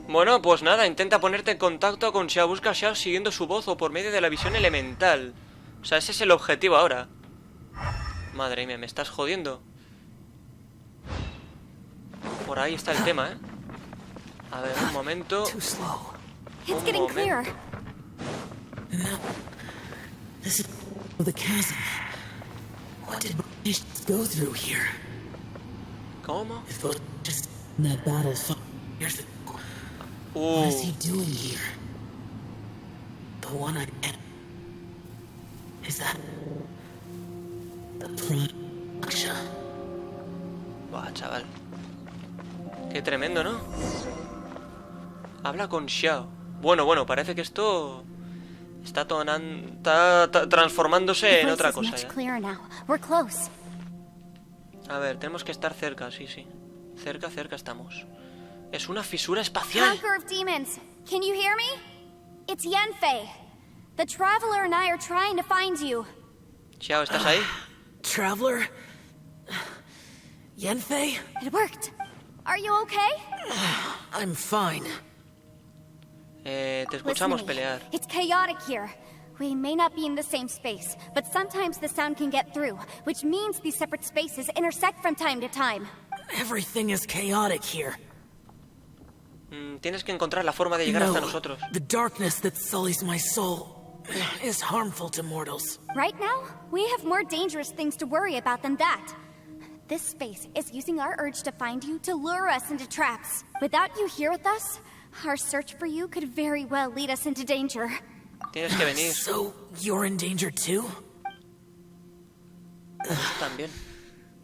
Bueno, pues nada, intenta ponerte en contacto con Xiao. Busca a Xiao siguiendo su voz o por medio de la visión elemental. O sea, ese es el objetivo ahora. Madre mía, me estás jodiendo. Por ahí está el tema, ¿eh? A ver, un momento. It's getting clearer. No. This is the chasm. What did British go through here? ¿Cómo? If those just in that battle years ago. What is he doing here? The one I met. Is that the production? Buah, chaval. Qué tremendo, ¿no? Habla con Xiao. Bueno, parece que esto está transformándose en otra cosa ya. A ver, tenemos que estar cerca, sí. Cerca estamos. Es una fisura espacial. Conqueror of Demons, can you hear me? It's Yanfei. The Traveler and I are trying to find you. Xiao, ¿estás ahí? Traveler? Yanfei? It worked. Are you okay? I'm fine. Te escuchamos pelear. It's chaotic here. We may not be in the same space, but sometimes the sound can get through, which means these separate spaces intersect from time to time. Everything is chaotic here. Tienes que encontrar la forma de llegar hasta nosotros. The darkness that sullies my soul is harmful to mortals. Right now, we have more dangerous things to worry about than that. This space is using our urge to find you to lure us into traps. Without you here with us, our search for you could very well lead us into danger. Tienes que venir. So, you're in danger too? También.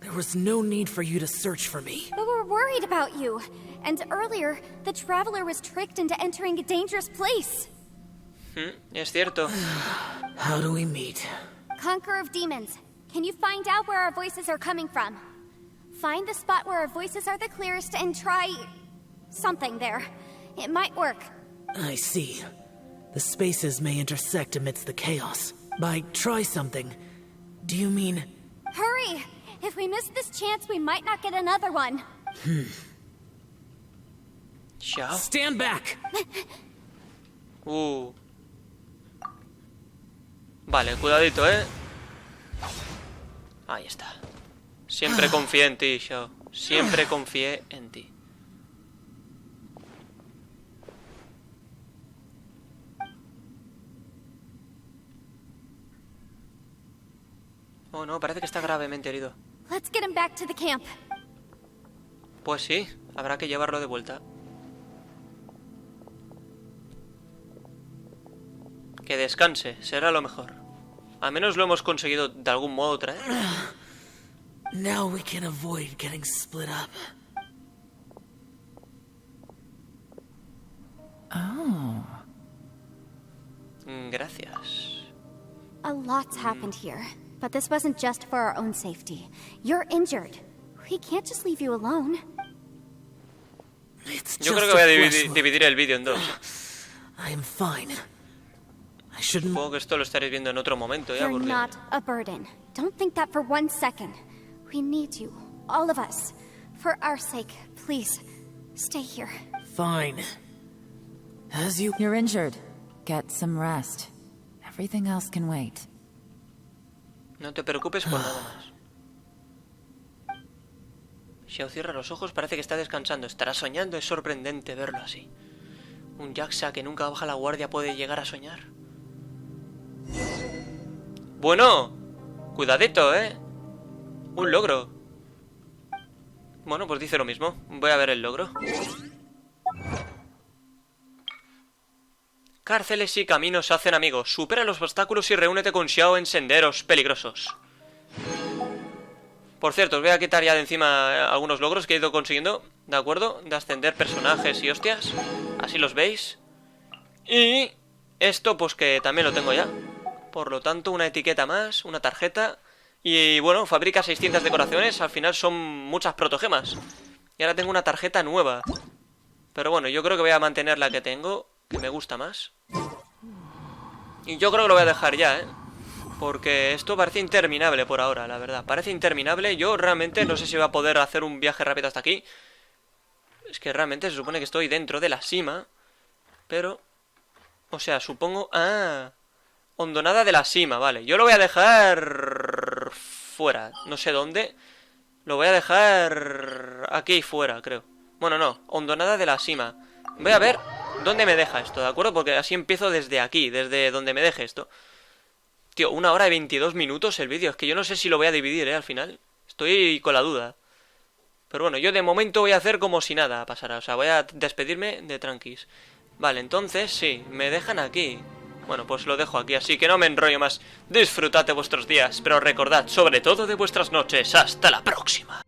There was no need for you to search for me. But we're worried about you. And earlier, the Traveler was tricked into entering a dangerous place. Es cierto. How do we meet? Conqueror of Demons, can you find out where our voices are coming from? Find the spot where our voices are the clearest and try... something there. It might work. I see. The spaces may intersect amidst the chaos. By try something, do you mean... Hurry! If we miss this chance, we might not get another one. Xiao. Stand back! Vale, cuidadito, ¿eh? Ahí está. Siempre confié en ti, Xiao. Siempre confié en ti. Oh, no, parece que está gravemente herido. Let's get him back to the camp. Pues sí, habrá que llevarlo de vuelta. Que descanse, será lo mejor. Al menos lo hemos conseguido de algún modo traer. Now we can avoid getting split up. Oh. Gracias. A lot's happened here, but this wasn't just for our own safety. You're injured. We can't just leave you alone. Yo creo que voy a dividir el vídeo en dos. I am fine. I shouldn't. Supongo que esto lo estaréis viendo en otro momento ya, You're porque... not a burden. Don't think that for 1 second. We need you, all of us. For our sake, please, stay here. Fine. As you... You're injured. Get some rest. Everything else can wait. No te preocupes por nada más. Xiao cierra los ojos, parece que está descansando. Estará soñando, es sorprendente verlo así. Un Yaksa que nunca baja la guardia puede llegar a soñar. Bueno, cuidadito, un logro. Bueno, pues dice lo mismo. Voy a ver el logro. Cárceles y caminos hacen amigos. Supera los obstáculos y reúnete con Xiao en senderos peligrosos. Por cierto, os voy a quitar ya de encima algunos logros que he ido consiguiendo, ¿de acuerdo? De ascender personajes y hostias. Así los veis. Y esto pues que también lo tengo ya. Por lo tanto, una etiqueta más, una tarjeta. Y bueno, fabrica 600 decoraciones. Al final son muchas protogemas. Y ahora tengo una tarjeta nueva. Pero bueno, yo creo que voy a mantener la que tengo, que me gusta más. Y yo creo que lo voy a dejar ya, porque esto parece interminable por ahora, la verdad. Parece interminable. Yo realmente no sé si voy a poder hacer un viaje rápido hasta aquí. Es que realmente se supone que estoy dentro de la Sima. Pero... O sea, supongo... Ah... Hondonada de la Sima, vale. Yo lo voy a dejar... fuera. No sé dónde. Lo voy a dejar... aquí fuera, creo. Bueno, no. Hondonada de la Sima. Voy a ver dónde me deja esto, ¿de acuerdo? Porque así empiezo desde aquí, desde donde me deje esto. Tío, 1 hora y 22 minutos el vídeo. Es que yo no sé si lo voy a dividir, al final. Estoy con la duda. Pero bueno, yo de momento voy a hacer como si nada pasara. O sea, voy a despedirme de tranquis. Vale, entonces sí, me dejan aquí. Bueno, pues lo dejo aquí, así que no me enrollo más. Disfrutad de vuestros días, pero recordad sobre todo de vuestras noches. Hasta la próxima.